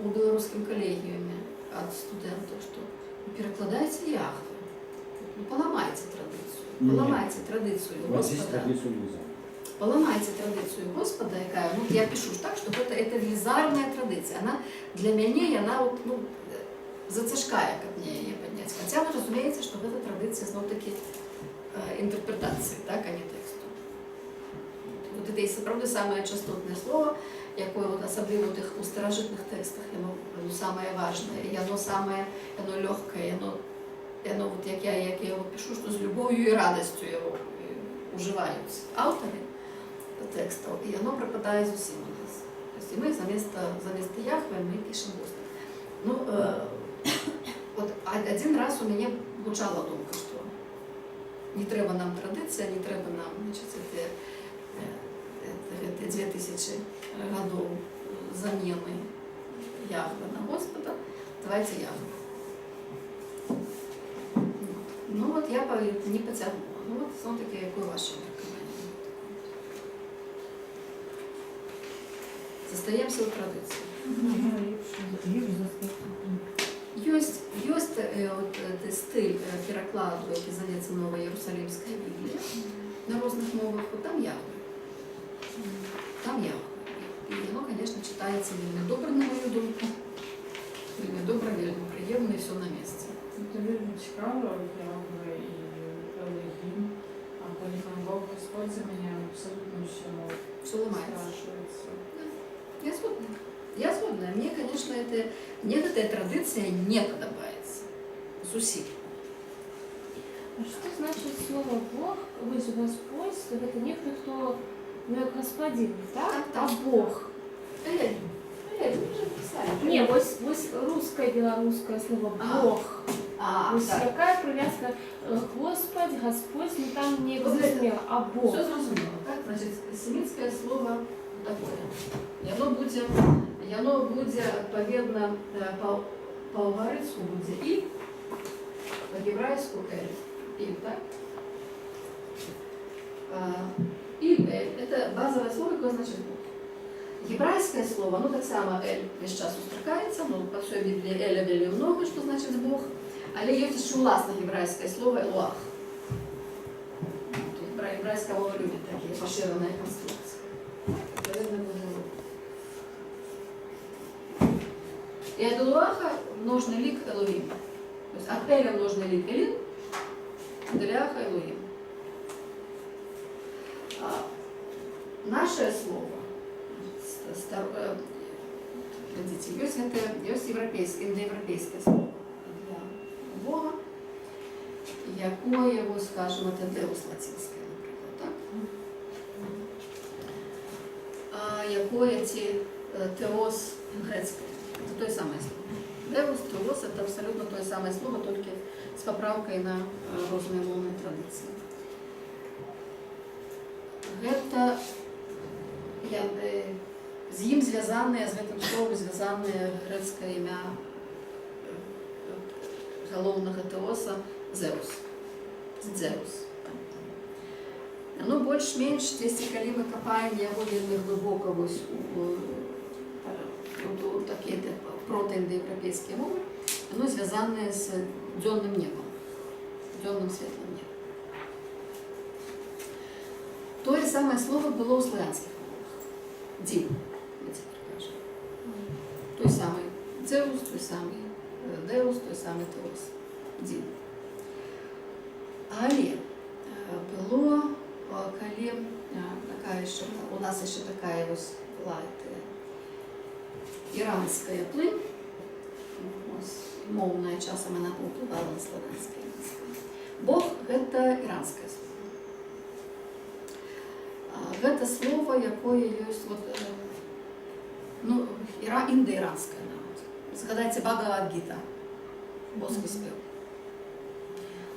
у беларускім калегіуме ад студэнтаў, што перакладайце Яхве, ну, поламайце традыцыю Господа. Поломайте традицию Господа, якая, ну, я пишу так, что это велизарная традиция. Она для меня, она вот, ну, зацяжкая, как мне ее поднять. Хотя, вы разумеете, что эта традиция, ну, такие интерпретации, так, а не тексту. Вот это и правда самое частотное слово, якое вот особливо вот их у старожитных текстах, оно самое важное, и оно самое, оно легкое, оно вот, як я его пишу, что с любовью и радостью его уживают авторы текстов, и оно пропадает зусім у нас. То есть мы заместо Яхве мы пишем Господа. Ну, вот один раз у меня гучала думка, што не трэба нам традыцыя, не трэба нам, значыць, гэта 2000 гадоў замены Яхве на Господа, давайте Яхве. Ну вот я не потягнула. Ну вот все-таки якое ваше меркаванне? Застаемся ў традыцыі. Ёсць от стыль перакладу, які завецца новая Іерусалімская Біблія на розных мовах, вот там Яхве. Там Яхве. І воно, конечно, читається вельми добре, на мою думку. Вельми добре, вельми приємно і все на місці. Це вельми цікаво, Яхве і Елогім. А коли там Бог Господь заміняє, абсолютно Все ламається. страшується. Я згодна. Я згодна. Мне, конечно, мне эта традиция не подобается. Зусім. А что значит слово Бог, вы же Господь, что это не кто, ну, как господин, так? Так, А так. Бог. Эль, вы же писали. Не, ось русское, белорусское слово Бог. Ось так. какая привязка Господь, Господь, ну там не Вот зрозуміло, а Бог. Все зрозуміло. Так, значить, семітське слово таке. І воно буде відповідно по-угорицьку буде і, по-єврейську ель. І, так? І ель – це базове слово, яке значить Бог. Єврейське слово, ну так само ель весь час устракається, ну по всій Біблії еля вельми много, що значить Бог. Але є ще власне єврейське слово елуах. Єврейська мова любить такі поширені конструкції. И от Элуаха множный лик Элоим. То есть от Эля множный лик Элин, от Элиаха Элоим. Наше слово, есть европейское, индоевропейское слово для Бога, якое его, скажем, это Деус латинское, например, так? А якое Теос грецкое. Это то же самое слово. Деус, теос – это абсолютно то же самое слово, только с поправкой на разные волны традиции. Это з ім зв'язане, з гэтым словом зв'язане грецкое імя галоўнага теоса Зеус. Зеус. Оно больш-менш, если калі мы копаем яго вельмі глыбока вось у такія протоіндоевропейскія мовы, оно звязанае з дзённым небом, дзённым светлым небом. То же самое слово было у славянских мовах. Дим, мы теперь кажем. Той самый Зеус, той самый Деус, той самый Теос. Дим. Але было, калі такая еще, у нас еще такая вось была іранская плынь, моўная часам она паўплывала на славянскае язык. Бог – гэта іранскае слово. Гэта слово, якое ёсць вот, ну, індаіранскае нават. Згадайце Бхагавад-гіта, боскі спеў.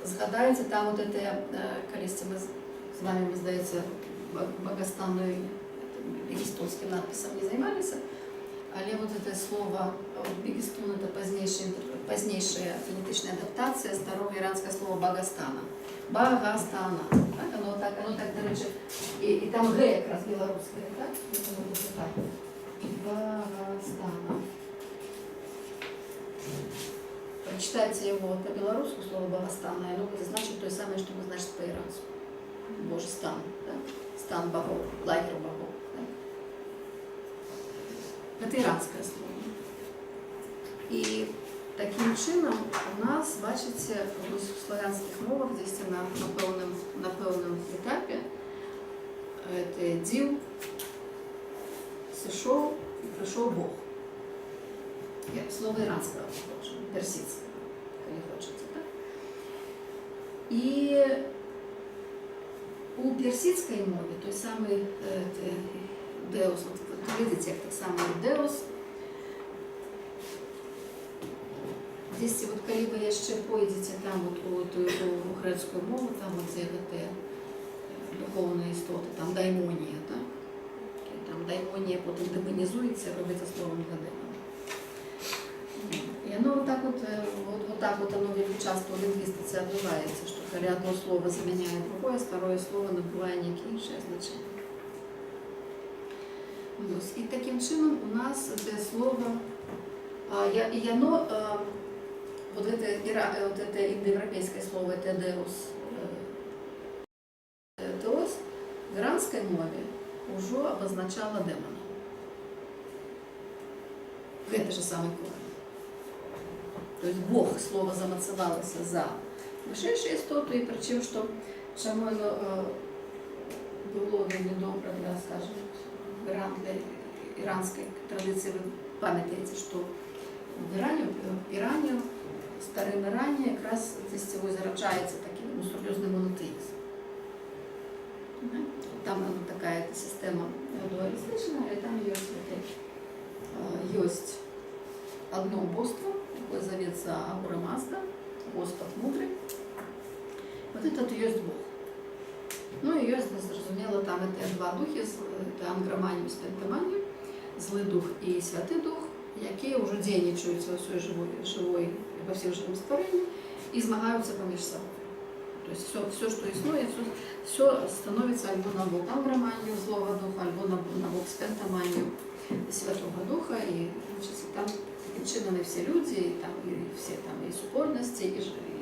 Згадайце там вот это, калісьці мы з вами, здаецца, багастаннай бегестонскім надпісам не займаліся, але вот это слово Бегестон – это позднейшая фонетичная адаптация старого иранского слова Багастана. Багастана. Так? Оно так, до речі, и там Г как раз белорусское, так? Багастана. Прочитайте его по-белорусски, слово Багастана, и оно будет значить то же самое, что мы значит по-ирански. Божий стан, да? Стан богов, лагерь богов. Это иранское слово. И таким чином у нас, бачите, в славянских мовах, здесь на певном этапе, это дил, сошел и пришел Бог. Слово иранское, персидское, если хотите, да? И у персидской мове, той самый Деус, вот видите, так самый Деус, Десь от коли ви ще пойдете там от у ту грецьку мову, там от де те духовні істоти, там даймонія, так? Там даймонія потім демонізується, робиться словом для демона. І воно отак от оно часто в лингвістиці відбувається, що коли одно слово заміняє другое, второе слово набуває яке інше значення. І таким чином у нас це слово, і воно, вот это индоевропейское слово «тедеус», «теос» в иранской мове уже обозначало демона. Это же самый корень. То есть Бог, слово замацевалось за вышедшую истоту, и причем, что само оно было недобро для, скажем, для иранской традиции. Вы пам'ятаєте, что в Ирані, в старому Ірані якраз здесь цього заражається таким серйозним монотеїзм. Там такая система дуалистичная, и там есть одно божество, которое зовется Ахура Мазда, Господь мудрый. Вот этот и есть Бог. Ну и есть, зрозуміло, там это два духи, это Ангроманіум, Спентоманіум, злий дух і святий дух, які вже дійничують во всіх живих створеннях і змагаються поміж собою. Тобто все, що існує, все становиться або на бок Ангроманіум, злого духа, або на бок Спентоманіум, Святого Духа, і там таким чином і всі люди, і всі там і супольності,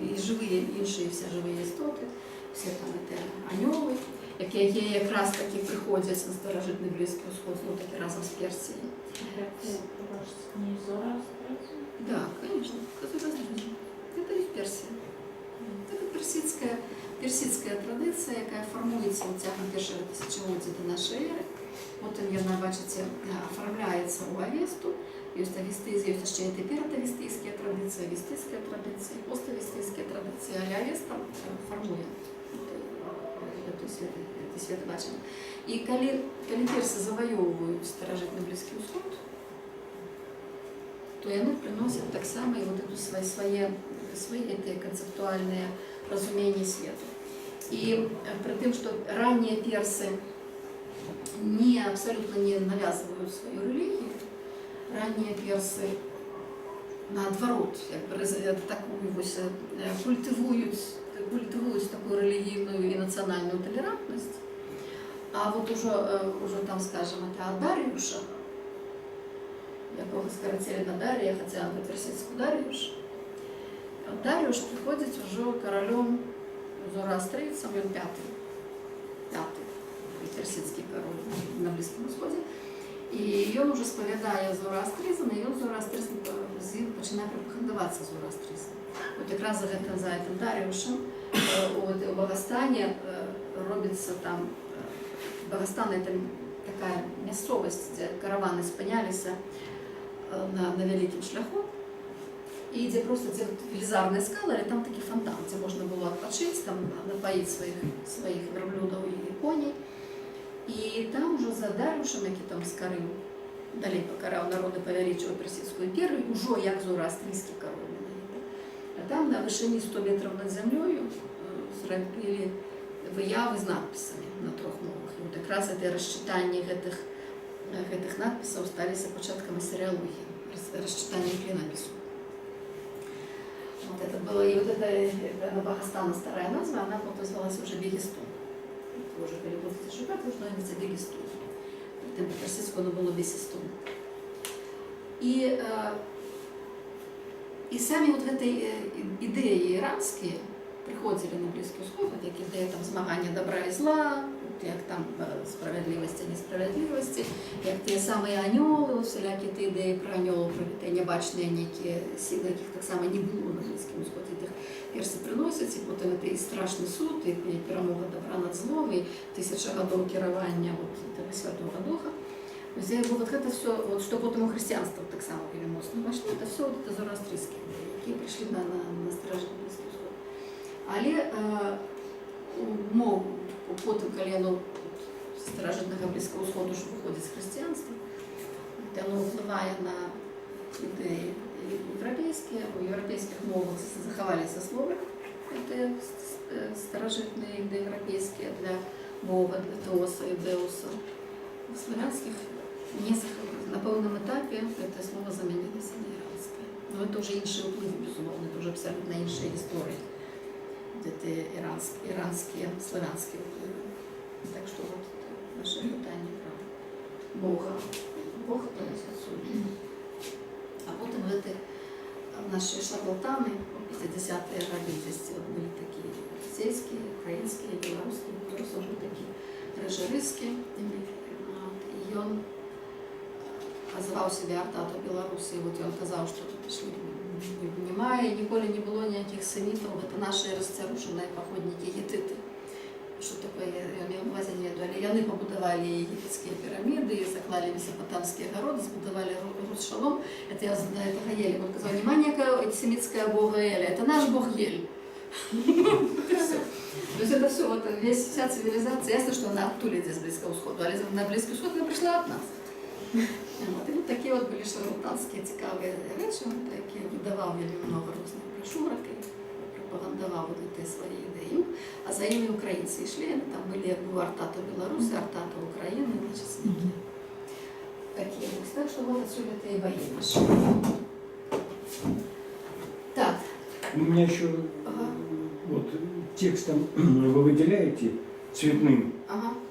і живі, інші всі живі істоти, всі там це аньоли, які якраз таки приходять на старожитний Близький Сход, ну таки разом з Персією. Да, конечно, это и Персия. Это персидская традиція, яка формується тягом першого тисячоліття до нашої ери. Потім вона, бачите, оформляється у Авесту. Є ще і тепер авестійська традиція, авестійська традиція, поставестійська традиція, а Авеста формує це світобачення. І коли перси завоюють старожитний Близький Сход, то вони приносять так само і вот это свои концептуальные разумения света. И при том, что ранние персы абсолютно не навязывают свою религию, ранние персы наоборот, культивують таку релігійну і національну толерантність. А от уже там, скажем, это Даріуша, якого скоротили на Дарія, хоча на персидську Даріуш. Даріуш приходить уже королем зороастрийцем, він п'ятий персидський король на Близькому Сході. І він вже сповідає зороастризм, і він зороастризм починає пропагандуватися зороастризм. От якраз за цим Даріушем у Багастані робиться там, Багастан – це така місцевість, де каравани спинялися на великим шляху, і де просто велизарні скали, і там такий фонтан, де можна було відпочити, там напоїти своїх верблюдів і коней. І там вже за Даріушем, який там скорив, далі покарав народи, повеличив Персидську імперію, уже як зороастрійський король. А там на вишині 100 метрів над землею зробили вияви з надписами на 3 мовах. І от якраз це розчитання гэтых надписів сталися початками серіології, розчитання клинопису. Вот это было, и вот это Багастана старая назва, она потом звалась уже Бегистун. Уже переводится шукать, потому что называется Бегистун. Тем по-персидски оно было Бесистун. И сами вот в этой идеи иранские приходили на Близкий Сход, вот як ідея там змагання добра і зла, як там справедливості, несправедливості, як ті самі аньоли, всілякі ті ідеї про аньолів, про те небачні які сили, яких так само не було на Близькому Сході, тих перси приносять, і потім це і страшний суд, і перемога добра над злом, і 1000 років керування того Святого Духа. Вот это все, вот, что потом у христианства так само переносное вошло, это все вот это зороастрийские, які прийшли на старожитний Близький Сход. Але потім, коли воно з старожитного Близького Сходу що виходить з християнства, воно впливає на ідеї європейські, еўрапейскія, у еўрапейскіх мовах захаваліся словы, гэтыя старажытныя індаеўрапейскія для Бога, для Теоса і Деуса. У славянскіх не захаваліся. На пэўным этапе гэтае слово замянілася на іранскае. Но это уже іншыя ўплывы, безумоўна, это уже абсолютно іншыя гісторыі. Это иранские, славянские уплывы. Так что вот наше питание про Бога. Бог это отсюда. А потом это наши шарлатаны, 50-е годы, здесь вот были такие сельские, украинские, белорусские, которые уже такие режерыски. И он назвал себя Артату Беларуси. И вот он сказал, что тут пришли немає, ніколи не було ніяких семітів, це наші розцарушені походники гетити. Що таке, я маю на увазі не веду, але вони побудували єгипетські піраміди, заклали месопотамські городи, збудували Рус-Шалом. Это я знаю, это Гаель. Он сказал, нема ніякого семітського бога Еля, это наш бог Ель. То есть это все, вот вся цивилизация, ясно, что она оттуда здесь Близкого Схода, а на Близкий Сход она пришла от нас. Вот, и вот такие вот были шарлатанские цікавые речи, он такие выдавал вельми много разных брошюрок и пропагандовал вот эти свои идеи. А за ними украинцы шли, там были Артата Беларуси, Артата Украины, значит, с ними. Такие вот. Так что вот отсюда это и бои наши. Так. У меня еще вот текстом вы выделяете цветным,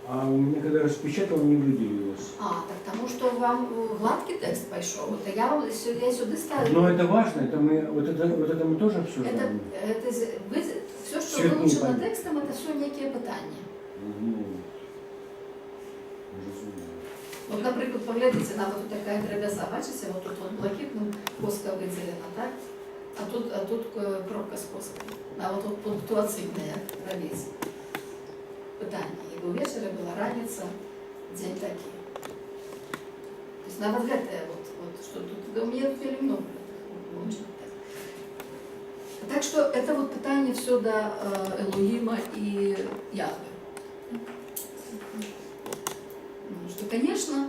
а у меня когда распечатал, не выделилось. Так тому что вам гладкий текст пошел. Это я сюда ставлю. Но это важно, это мы, вот это мы тоже обсуждаем. Все, что вылучено текстом, это все некие питания. Вот, например, поглядите на вот такая древеса, бачите, вот тут вот блакитным коска выделена, так? А тут кропка с коской. А вот тут пунктуацийная равица. Питание. И вечера была раница, день такие. То есть на вот это вот что тут, у меня вельми много. Так что это вот питание все до Элоима и Яхве. Что, конечно,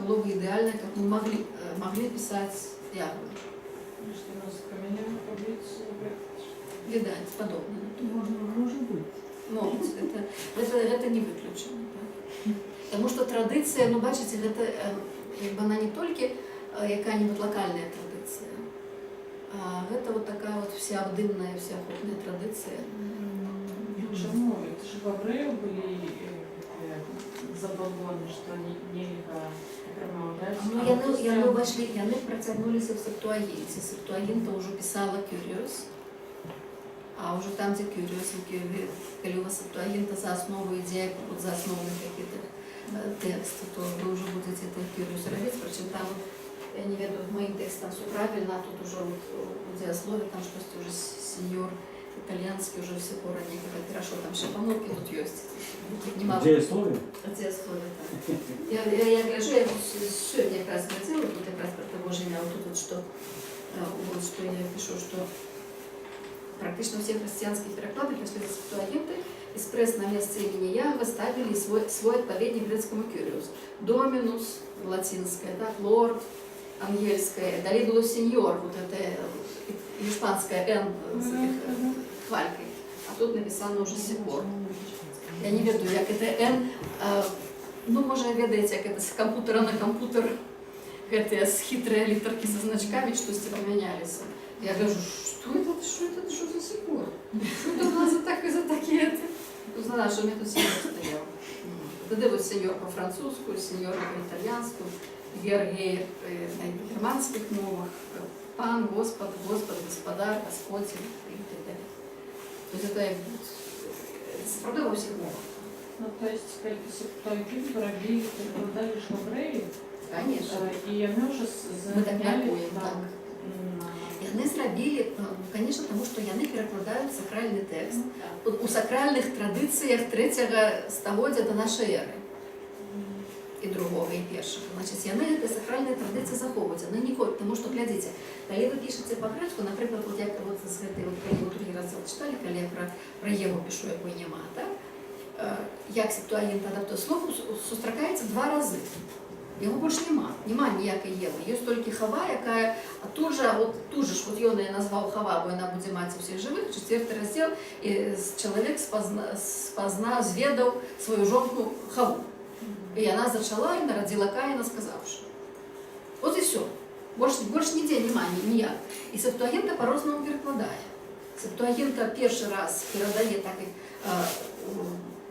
было бы идеально, как мы могли писать Яхве. Видать, подобное. Может быть. Могут. Это не выключено. Да? Потому что традиция, ну, бачите, она не только какая-нибудь локальная традиция, а это вот такая вот всеобдымная, всеохопная традиция. Чому? Это же в Абрею были забобоны, что нельзя промовлять. Яны вошли, яны протягнулись в Септуагинте. Септуагинта уже писала Кюриос, а уже там, где Кюриос, коли у вас Септуагинта за основу идеи, за основу каких-то текстов, то вы уже будете это Кюриос робить, причем там, я не веду, в моим текстам все правильно, а тут уже вот в диаслове, там что-то уже сеньор итальянский, уже все корни, хорошо, там еще помолвки тут есть. Диаслове? Диаслове, да. Я гляжу, я сегодня как раз хотела, вот как раз про того же меня, вот тут вот что я пишу, что практически все христианские переклады пошли за Септуагинтой, экспресс на месте имени Яхве ставили свой отповедник грецкому Кюриус. Доминус, латинское, так, лорд, ангельское, далее было сеньор, вот это испанское «н» с хвалькой, а тут написано уже «сепор». Я не веду, як это «н», ну, може, ведаете, як это с компьютера на компьютер, это с хитрые литерки со значками, что с поменялись. Я говорю, что это за сепор? Что это у нас за такие? Ну, знаешь, что у меня тут сеньор стоял. Тогда вот сеньор по-французски, сеньор по-итальянски, гергей на германских мовах, пан, Господь, господар, Господь и так далее. То есть это правда во всех мовах. Ну, то есть, Септуагинту робили, перекладали ж в Абрею? Конечно. И они уже заменяли так. Яны зрабілі, конечно, тому що яны перакладаюць сакральны тэкст у сакральных традыцыях 3-го стагоддзя до нашай эры і другого, і першага. Значыць, яны гэтай сакральнай традыцыі захоўваюць, яны ніколі, тому што, глядзіце, калі вы пішаце па-грэцку, напрыклад, вот як вот з гэтай вот, калі вы другі раз читалі, калі я про Єву пишу, якой няма, так? Як Септуагінта адаптуе слово, сустракаецца 2 разы. Його більше нема ніякої Єви. Є тільки Хава, яка тут же ён її назвав Хава, бо вона буде мати всіх живих, 4 розділ, і чоловік звідав свою жонку Хаву. І вона зачала і народила Каїна, сказавши. От і все. Больше ніде немає ніяк. І Септуагінта по-разному перекладає. Септуагінта перший раз передає так, як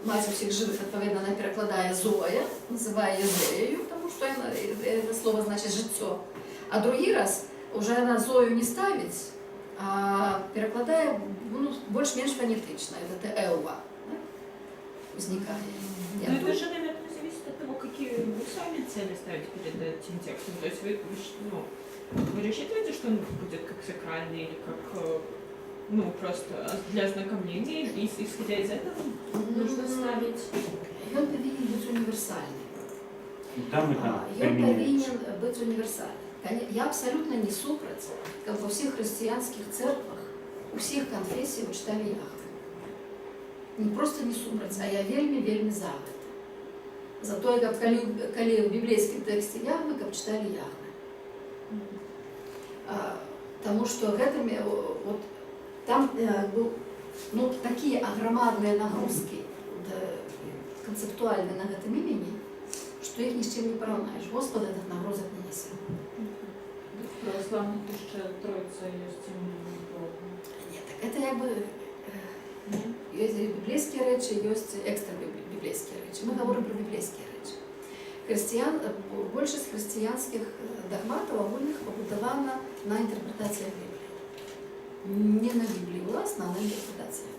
мать всіх живих, відповідно, вона перекладає Зоя, називає її Зоєю, тому що це слово значить життя. А другий раз вже вона Зою не ставить, а перекладає більш-менш фонетично. Це Еува. Да? Возникає. Ну, это же, наверное, зависит от того, какие вы сами цели ставите перед этим текстом. То есть вы рассчитываете, что он будет как сакральный или как просто для ознакомления, и исходя из этого нужно ставить. Ён повинен бути універсальним. И там Ён применяется. повинен бути універсальним. Я абсолютно не супроть, як во всіх християнських церквах, у всіх конфесій читали Яхве. Не просто не супроть, а я вельми за гэта. За то, коли в біблійському тексті Яхве, як читали Яхве. Тому що там такие огромадные нагрузки концептуальные на этом имени, что их ни с чем не поравнаешь. Господь этот нагрузок не несет. Православні ще Троїця є з цим проблемою. Нет, так это есть библейские речи, есть экстра библейские речи. Мы говорим про библейские речи. Большинство христианских догматов огульных побудовано на интерпретациях Библии. Не на Библии властно, а на интерпретациях.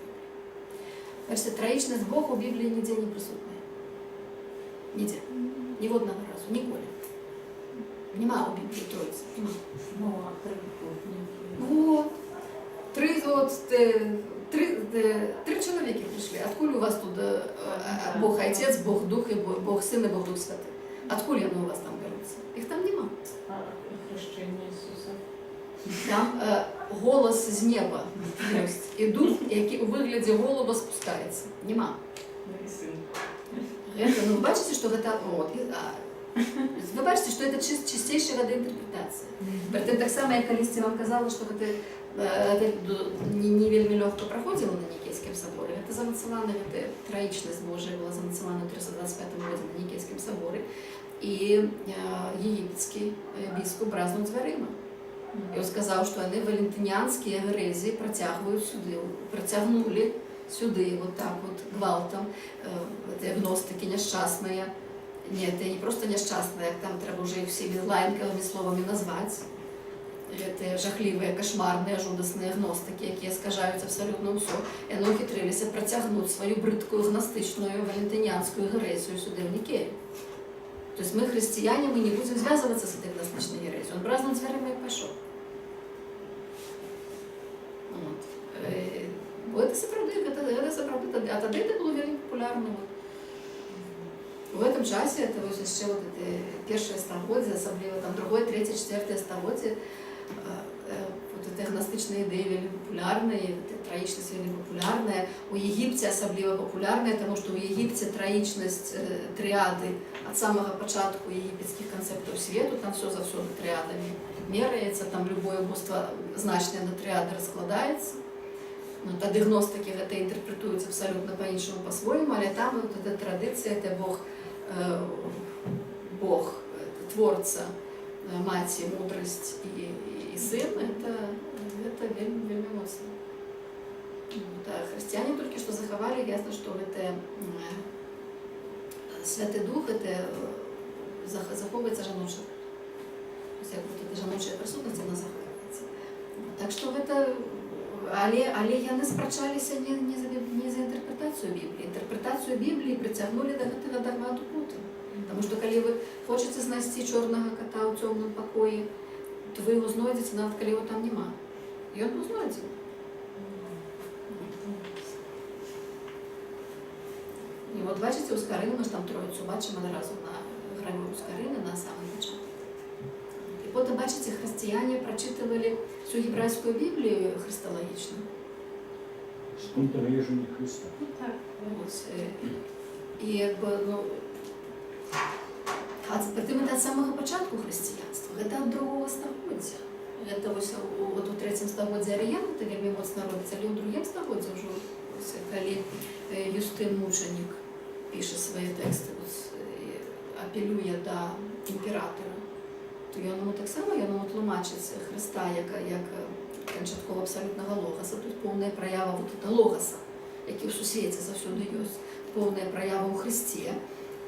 Значит, троичность Бога у Библии нигде не присутствует. Нигде. Ни в одного разу, ніколи. Нема у Библии Троицы. Нема. Ну, а трикутники. Вот. Три человека пришли. Откуда у вас тут Бог Отец, Бог Дух, и Бог Сын, и Бог Дух Святый? Откуда они у вас там берутся? Их там нема. А хрещення Ісуса? Там голос з неба есть. І дух, який у вигляді голуба спускається. Нема. Ви бачите, що це ви бачите, що це чистейшая вода інтерпретація. Притом так само, як колись вам казала, що це не вельми легко проходило на Никейском соборе. Это замацовано, это троичность Божия была замацована в 325 году на Никейском соборе. И єгипетський біскуп бразнув дверима. І він сказав, що вони валентиніанські герезії протягнули сюди, вот так вот, гвалтом, гностики нещасні. Ні, це не просто нещасні, як там треба вже всіми лайнковими словами назвати. Це жахливі, кошмарні, жудасні гностики, які скажають абсолютно все. І вони ухитрилися протягнути свою бридку гностичну валентиніанську герезію сюди в Никею. То есть мы, христиане, мы не будем связываться с этой гностичной ересью. Он празднует дверима и пошел. Это сопротивление, а тогда это было очень популярно. В этом часе, это вот еще вот это первое столетие, особливо там другое, третье, четвертое столетие, вот эти гностичные идеи были популярные, троичность были популярная. У Египте особливо популярная, потому что у Египте троичность триады от самого початку египетских концептов свету, там все за все триадами меряется, там любое божество значное на триады раскладается. Ну, тоді гностики это интерпретуется абсолютно по-іншому, по-своєму, але там вот эта традиция, это Бог, Творца, Мать, мудрость и Сын, это вельми моцно. А христиане только что заховали, ясно, что это Святый Дух, это заховывается жаноча. То есть это жаночая присутность, она заховывается. Так что это але яны спрачаліся не за інтэрпрэтацыю Бібліі. Інтэрпрэтацыю Бібліі прыцягнулі да гэтага дагмату потым. Таму што калі вы хочаце знайсці чорнага кота ў цёмным пакоі, то вы яго знойдзеце, нават калі яго там няма. Ён быў знойдзены. І от бачыце, у Скарыны мы ж там Троіцу бачым адразу на гравюру Скарыны на самым пачатку. І потым, бачыце, хрысціяне прачытывалі всю гебрайскую Библию христологично. Спонтанежение Христа. И А притым это ад самага пачатку хрысціянства, гэта ад другого стагоддзя. Гэта вось у 3 стагоддзі арыенты вельмі моцна робіць, але ў 2 стагоддзі ўжо калі Юстын мучанік піша свае тэксты, апелюе да імператора, то ён яму таксама тлумачыць Хрыста як канчаткова абсалютнага логаса, тут поўная праява логаса, які ў сусвеце заўсёды ёсць, поўная праява ў Хрысце.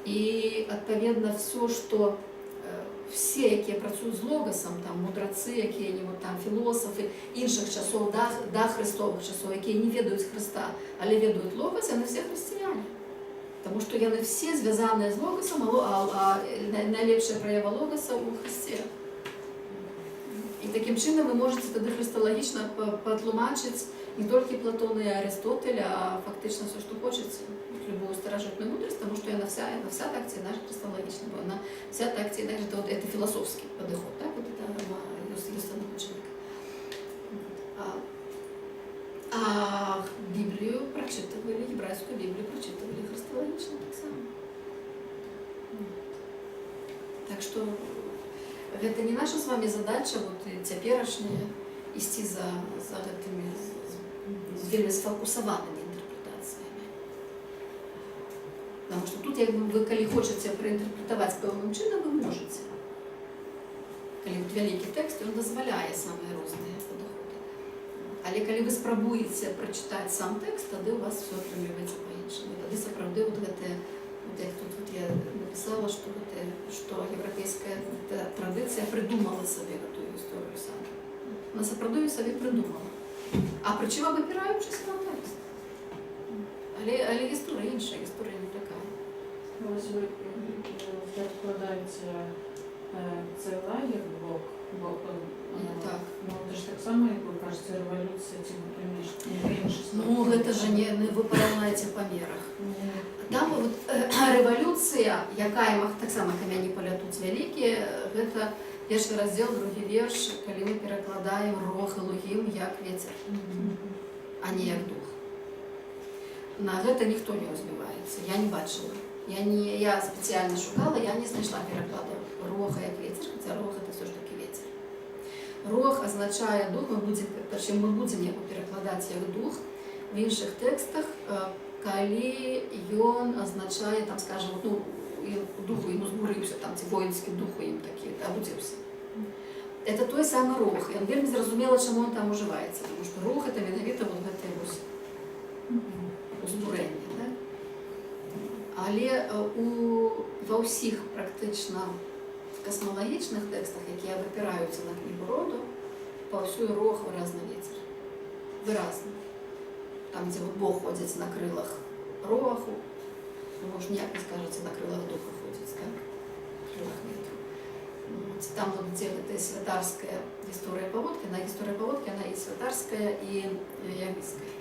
І, адпаведна, все, якія працуюць з логасам, там, мудрацы, якія-небудзь там філосафы іншых часоў, да хрыстовых часоў, якія не ведаюць Хрыста, але ведаюць логас, яны все хрысціяне. Таму што яны все звязаныя з логасам, а найлепшая праява логаса ў Хрысце. І такім чынам вы можаце тады хрысталагічна патлумачыць не толькі Платона і Арыстотеля, а фактычна все, што хочаце. Любую старожитную мудрость, потому что она вся так ці інакше христологічна, бо вона вся так ці інакше, это философский подход, так, вот это Юстин мученик. А Библию прочитывали, єврейську Библию прочитывали христологічно так само. Так что это не наша с вами задача, вот цяперашняя, ісці за гэтымі вельмі сфокусаванымі інтэрпрэтацыямі. Потому что тут, вы, калі хочаце праінтэрпрэтаваць пэўным чынам, вы можаце. Калі вялікі тэкст, ён дазваляе самыя розныя падыходы. Але калі вы спрабуеце прачытаць сам тэкст, тады у вас все атрымліваецца па-іншаму. Тады сапраўды гэтая, як тут я напісала, што еўрапейская традыцыя прыдумала сабе гэтую гісторыю сама. Она сапраўды сабе прыдумала. А прычым абапіраючыся на тэкст. Але гісторыя іншая, гісторыя не такая. Ось ви вкладаєте цей лагерь в блок, Так. Ну, це ж так само, як ви кажете, революція, ці, наприклад, Ну, гэта же не вы параўнаеце па мерах. Там вот рэвалюцыя, якая таксама камяні палятуць вялікія, гэта першы раздзел, другі верш, калі мы перакладаем рог і лугім як вецер, а не як дух. На гэта ніхто не разбіваецца, я не бачыла. Я специально шукала, я не знайшла пераклада рога як ветер, хотя рог это все ж таки ветер. Рог означае дух, мы будем яго перакладаць як дух в іншых тэкстах, калі ён означае, там, скажем, духу ему збурыўся, там, ці воінскі дух у ім такі, абудзіўся. Это той самы рог, і он вельмі зразумела, чаму он там ужываецца, потому что рог это менавіта вот гэтае узбурэнне. Але ва ўсіх практычна касмалагічных тэкстах, якія вапіраюцца на кнігу роду, паўсюль рог выразна вецер. Выразна. Там, дзе Бог ходзіць на крылах рогу, можа, ніяк не скажаце, на крылах духа ходзіць, так? Крылах ветру. Там, дзе гэтая святарская гісторыя паводкі, гісторыя паводкі, она і святарская, і явіская.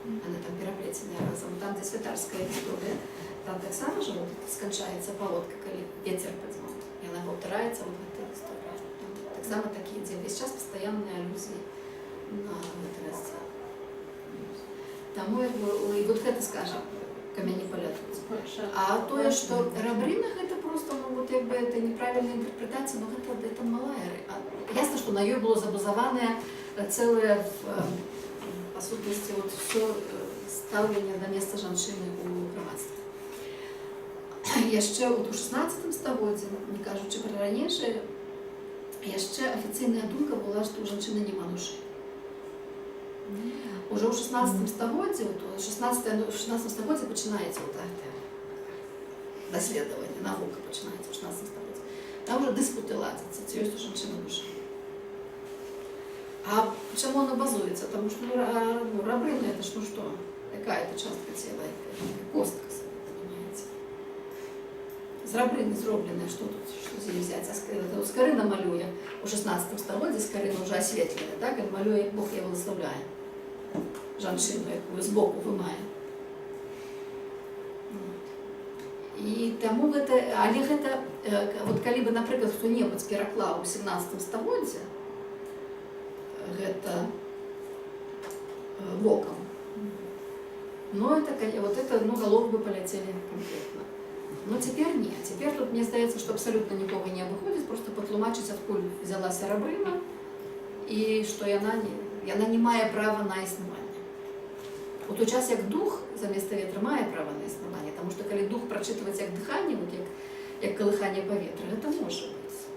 Она там пераплеценая разам. Там, дзе святарская гісторыя, там таксама ж сканчаецца паводка, калі ветер падзьмот. І яна паўтараецца вот гэтая гісторыя. Таксама такія, дзе ўвесь час пастаянныя алюзіі на гэты раздзел. Таму і вот гэта, скажам, камяні палятуць. А тое, што рабрына, гэта просто, это неправільная інтэрпрэтацыя, но гэта малая. Ясна, што на ёй было забазаванае цэлае, па сутнасці, все стаўленне на месца жанчыны ў грамадстве. Яшчэ ў 16 стагоддзі, не кажучы пра ранейшае, яшчэ афіцыйная думка была, што ў жанчыны няма душы. Уже ў 16 стагоддзі, у 16 стагоддзі пачынаецца даследаванне, навука пачынаецца ў 16 стагоддзі. Там уже дыспуты ладзяцца, ці ёсць у жанчыны душа. А чаму она базуецца? Потому что рабрына это ж что? Какая-то частка тела, костка, понимаете? З рабрыны зробленая, что тут, что здесь взять? Скарына малюе у 16 стагоддзі, скарына уже асветлена, так? І малюе, як Бог яе благословляе. Жанчыну, якую збоку вымае. І таму гэта, але гэта, вот калі бы, напрыклад, хто-небудзь пераклаў у 17 стагоддзі, гэта вокам. Но это, вот это, головы бы полетели конкретно. Ну цяпер не. Цяпер тут, мне здаецца, што абсалютна нікога не абыходзіць, просто патлумачыць, адкуль взялася рабрына, і што яна не мае права на існаванне. У той час, як дух замест ветра мае права на існаванне, таму што калі дух прачытваць як дыханне, як калыханне паветра, гэта можа быць.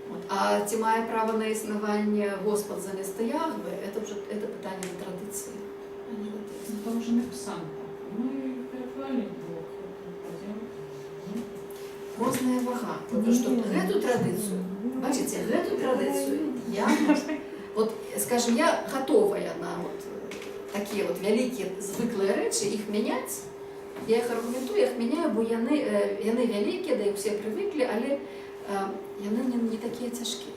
Вот. А ці мае права на існаванне Господ замест Ягве, это пытанне на традыцыі, а не на тэксце. Ну, там уже написано так. Мы переклали Бог. Розная вага. Тому што гэту традыцыю, бачыце, гэту традыцыю я, вот, скажем, я готовая на вот такія вот вялікія звыклыя рэчы, іх мяняць. Я іх аргументую, я іх мяняю, бо яны вялікія, да і ўсе прывыклі, але яны не такія цяжкія.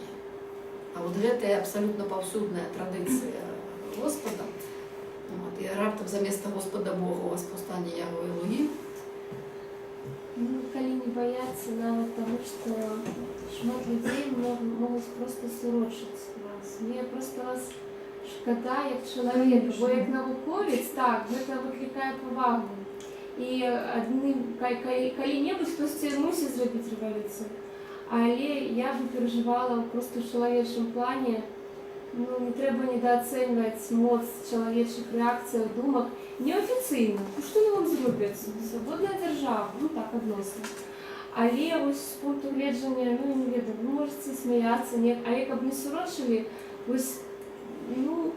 А вот гэтая абсалютна паўсюдная традыцыя Господа, вот, і раптам замест Господа Бога у вас паўстане Ягве і Лугі. Ну, калі не баяцца нават таму, што шмат людзей могуць проста сурочыць вас. Мне проста вас шкада як чалавека, бо як навуковец, так, гэта выклікае павагу. І калі-небудзь хтосьці мусіць зрабіць рэвалюцыю. Але я бы перажывала проста ў чалавечым плане, ну, не трэба недаацэньваць моц чалавечых рэакцыяў, думак неафіцыйна. Ну, што на вам зробяць? Свабодная дзяржава, ну так, адносна. Але вось з пункту гледжання, ну, не ведаю, вы можаце смяяцца, але каб не сурочылі, вось, ну,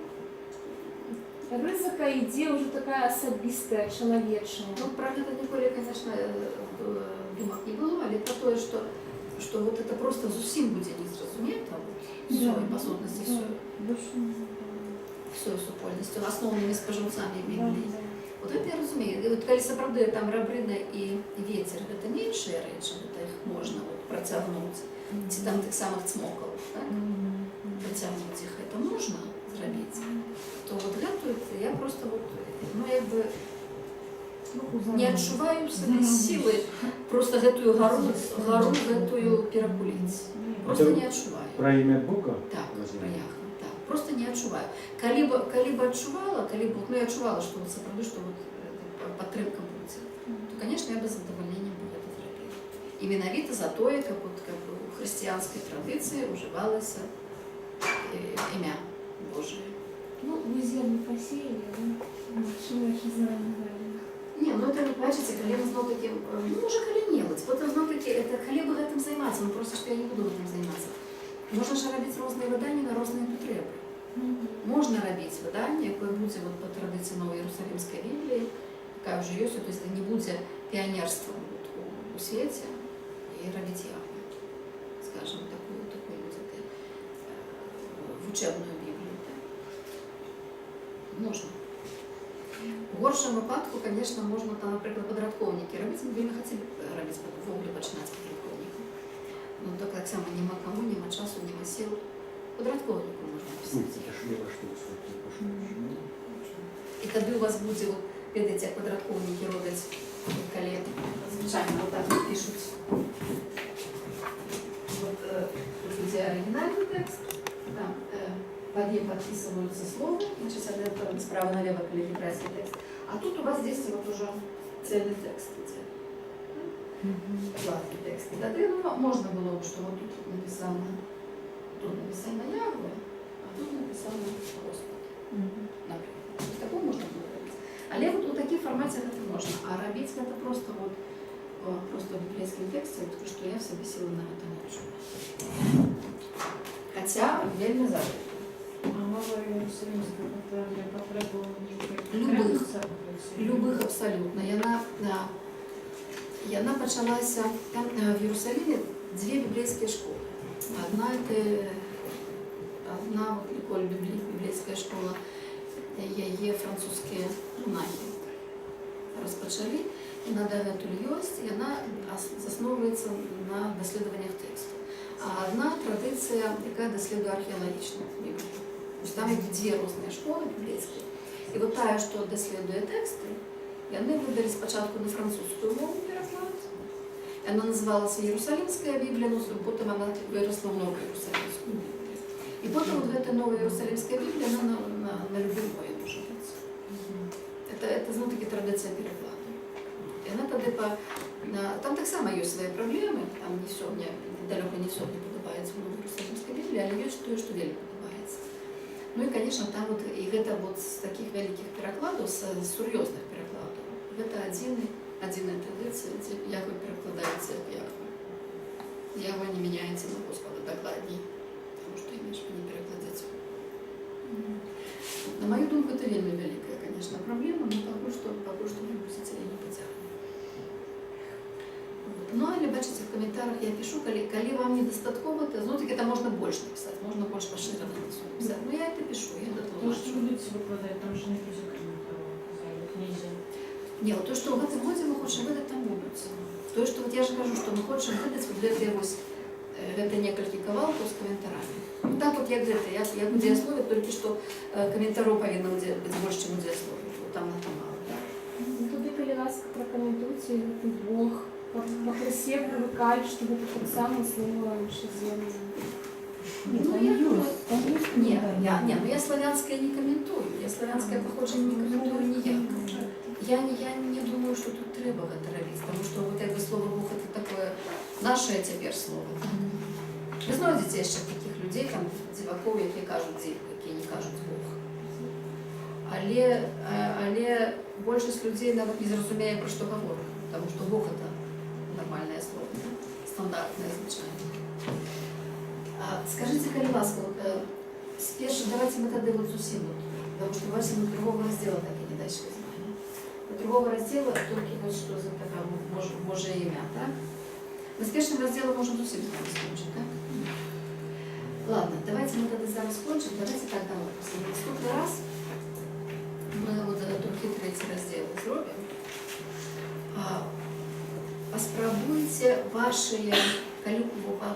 рызыка ідзе ўжо такая асабістая, чалавечая. Ну, про гэта ніколі, конечно, думак не было, але про тое, што вот это просто зусім будзе незразумета, всё, і па сутнасці всёй супольнасцю, асноўнымі спажыўцамі Бібліі. Вот гэта я разумею. І вот калі сапраўды там рабрына і вецер, гэта не іншыя рэчы, гэта іх можна вот працягнуць. Ці там тых самых цмокаў, так? Працягнуць іх, это можна зрабіць. То вот гэтую я просто вот, ну, як бы не адчуваю сабе сілы просто гэтую гару гэтую перакуліць. Просто не адчуваю. Про імя Бога? Так, про Яхве, так. Просто не адчуваю. Калі б адчувала, ну, я адчувала, што вот сапраўды, што вот падтрымка будзе, то, конечно, я бы з задавальненнем бы гэта зрабіла. І менавіта за тое, каб у хрысціянскай традыцыі ўжывалася імя Божие. Ну, вы зерно посеяли, да? Чего еще заранее? Не, ну это, бачите, калі мы зноў такі, ну, можа, калі-небудзь, потым зноў такі, это калі бы гэтым займацца, ну, просто што я не буду гэтым займацца. Можна ж рабіць розныя выданні на розныя патрэбы. Можна рабіць выданне, якое будзе вот па традыцыі Новай Іерусалімскай Бібліі, якая ўжо ёсць, то есть не будзе піянерствам у свеце, і рабіць Яхве, скажем, такую будзе вучэбную Біблію. Можна. У горшым выпадку, конечно, можна там, напрыклад, падрадкоўнікі рабіць, мы вельмі хацелі рабіць ввогуле пачынаць падрадкоўнікам. Ну, так само няма каму, няма часу, няма сіл. Падрадкоўніку можна пісаць. І тады у вас будзе, вот, ведаеце, як падрадкоўнікі робяць, калі звычайна вот так пішуць. Вот тут ідзе арыгінальны тэкст, там поде подписываются слова, значит, это справа налево каллиграфический текст. А тут у вас здесь вот уже цельный текст идет. Платный текст. И тогда, ну, можно было бы, что вот тут написано Яхве, а тут написано Господь. Например. То есть такое можно было робить. Але вот у таких форматах это можно. А робить это просто вот просто в библейском тексте, потому что я в себе силы на это не чую. Хотя вельми завжди. А Новая Иерусалимская это для потребу Любых абсолютно. Яна пачалася там в Иерусалиме две библейские школы. Одна вот Ликоль библейская школа, яе французские монахи распачалі, і надо гэту ёсць, і яна засноўваецца на даследаваннях тэксту. А одна традыцыя, якая даследуе археалагічную Біблію. То есть там есть две розныя школы библейскія. І вот тая, што даследуе тэксты, яны выдалі спачатку на французскую мову пераклад. Яна называлася Иерусалимская Библия, но потом она выросла в Новую Иерусалимскую Библию. И потом вот эта Новая Иерусалимская Библия, она на любой мове может быть. Это ну, таки традиция перекладу. И она тогда Там так само есть свои проблемы, там не все, мне далеко не все мне подобается в Новой Иерусалимской Библии, але есть то, что вельми подобается. Ну и, конечно, там вот, и это вот с таких великих перекладов, с серьезных перекладов, это один традиция, як вы перекладаете, як вы не меняете на Господа докладней, потому что имеешь не перекладать. На мою думку, это вельми великая, конечно, проблема, но пока что мы посетили не потягли. Ну, але бачите, в комментариях я пишу, коли вам недостатково, то, ну, так это можно больше написать, можно больше поширенно написать. Но я это пишу, я это То, что тлумачу. будете выкладывать, там же не физика сказали, князя. Ні, от то, що в цьому році ми хочемо видати, там вулицю. То, що от я ж кажу, що ми хочемо видати это несколько кавалков с комментариями. Ну, так вот, як это, як у дієслові, тільки що коментарів повинно бути більше, ніж у дієслові. Там на мало, так? Ну, туди, коли ласка, прокоментуйте Бог, по красе привыкали, чтобы это так само слово шиземное. Нет, Ну, там я есть, думаю, там есть комментарии. ну я славянское не комментую. Я славянское походження не комментую ніяк. Я не думаю, що тут треба это робити, тому що вот это слово Бог это такое наше теперь слово. Ви знаєте ще таких людей, там диваков, які кажуть див, які не кажуть Бог. Але більшість людей навіть не зрозуміє, про що говорить, тому що Бог это нормальное слово, да? Стандартное звучание. Скажите, коли ласка, давайте мы тогда вот зусим, потому что давайте мы другого раздела так и не дальше знаем. До другого раздела только вот что за такое Божие имя, так? Мы с первым разделом можем зусим с вами скончить, так? Ладно, давайте мы тогда зараз скончим, давайте так давай. В наступный раз мы вот другий третий раздел зробим. Поспробуйте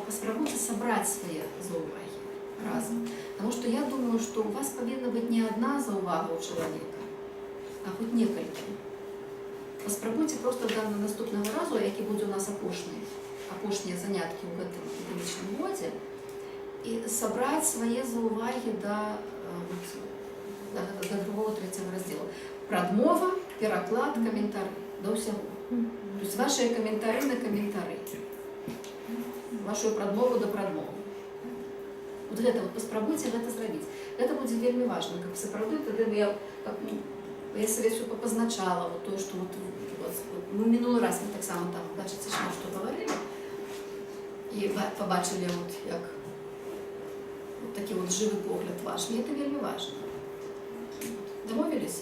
поспробуйте собрать свои зауваги разом. Потому что я думаю, что у вас повинна быть не одна заувага у человека, а хоть несколько. Поспробуйте просто до наступного разу, які буде у нас опошні занятки в этом академичном годе, и собрать свои зауваги до другого третьего раздела. Прадмова, переклад, комментарий, до всего. То есть ваши комментарии на комментарии. Вашу прадмову до прадмову. Вот это вот поспробуйте это зробить. Это будет вельми важно. Как сопроводить, тогда я себе все позначала, вот то, что мы минулый раз мы так само там, бачите, что говорили, и побачили вот як вот такий вот живий погляд ваш. Мне это вельми важно. Домовились?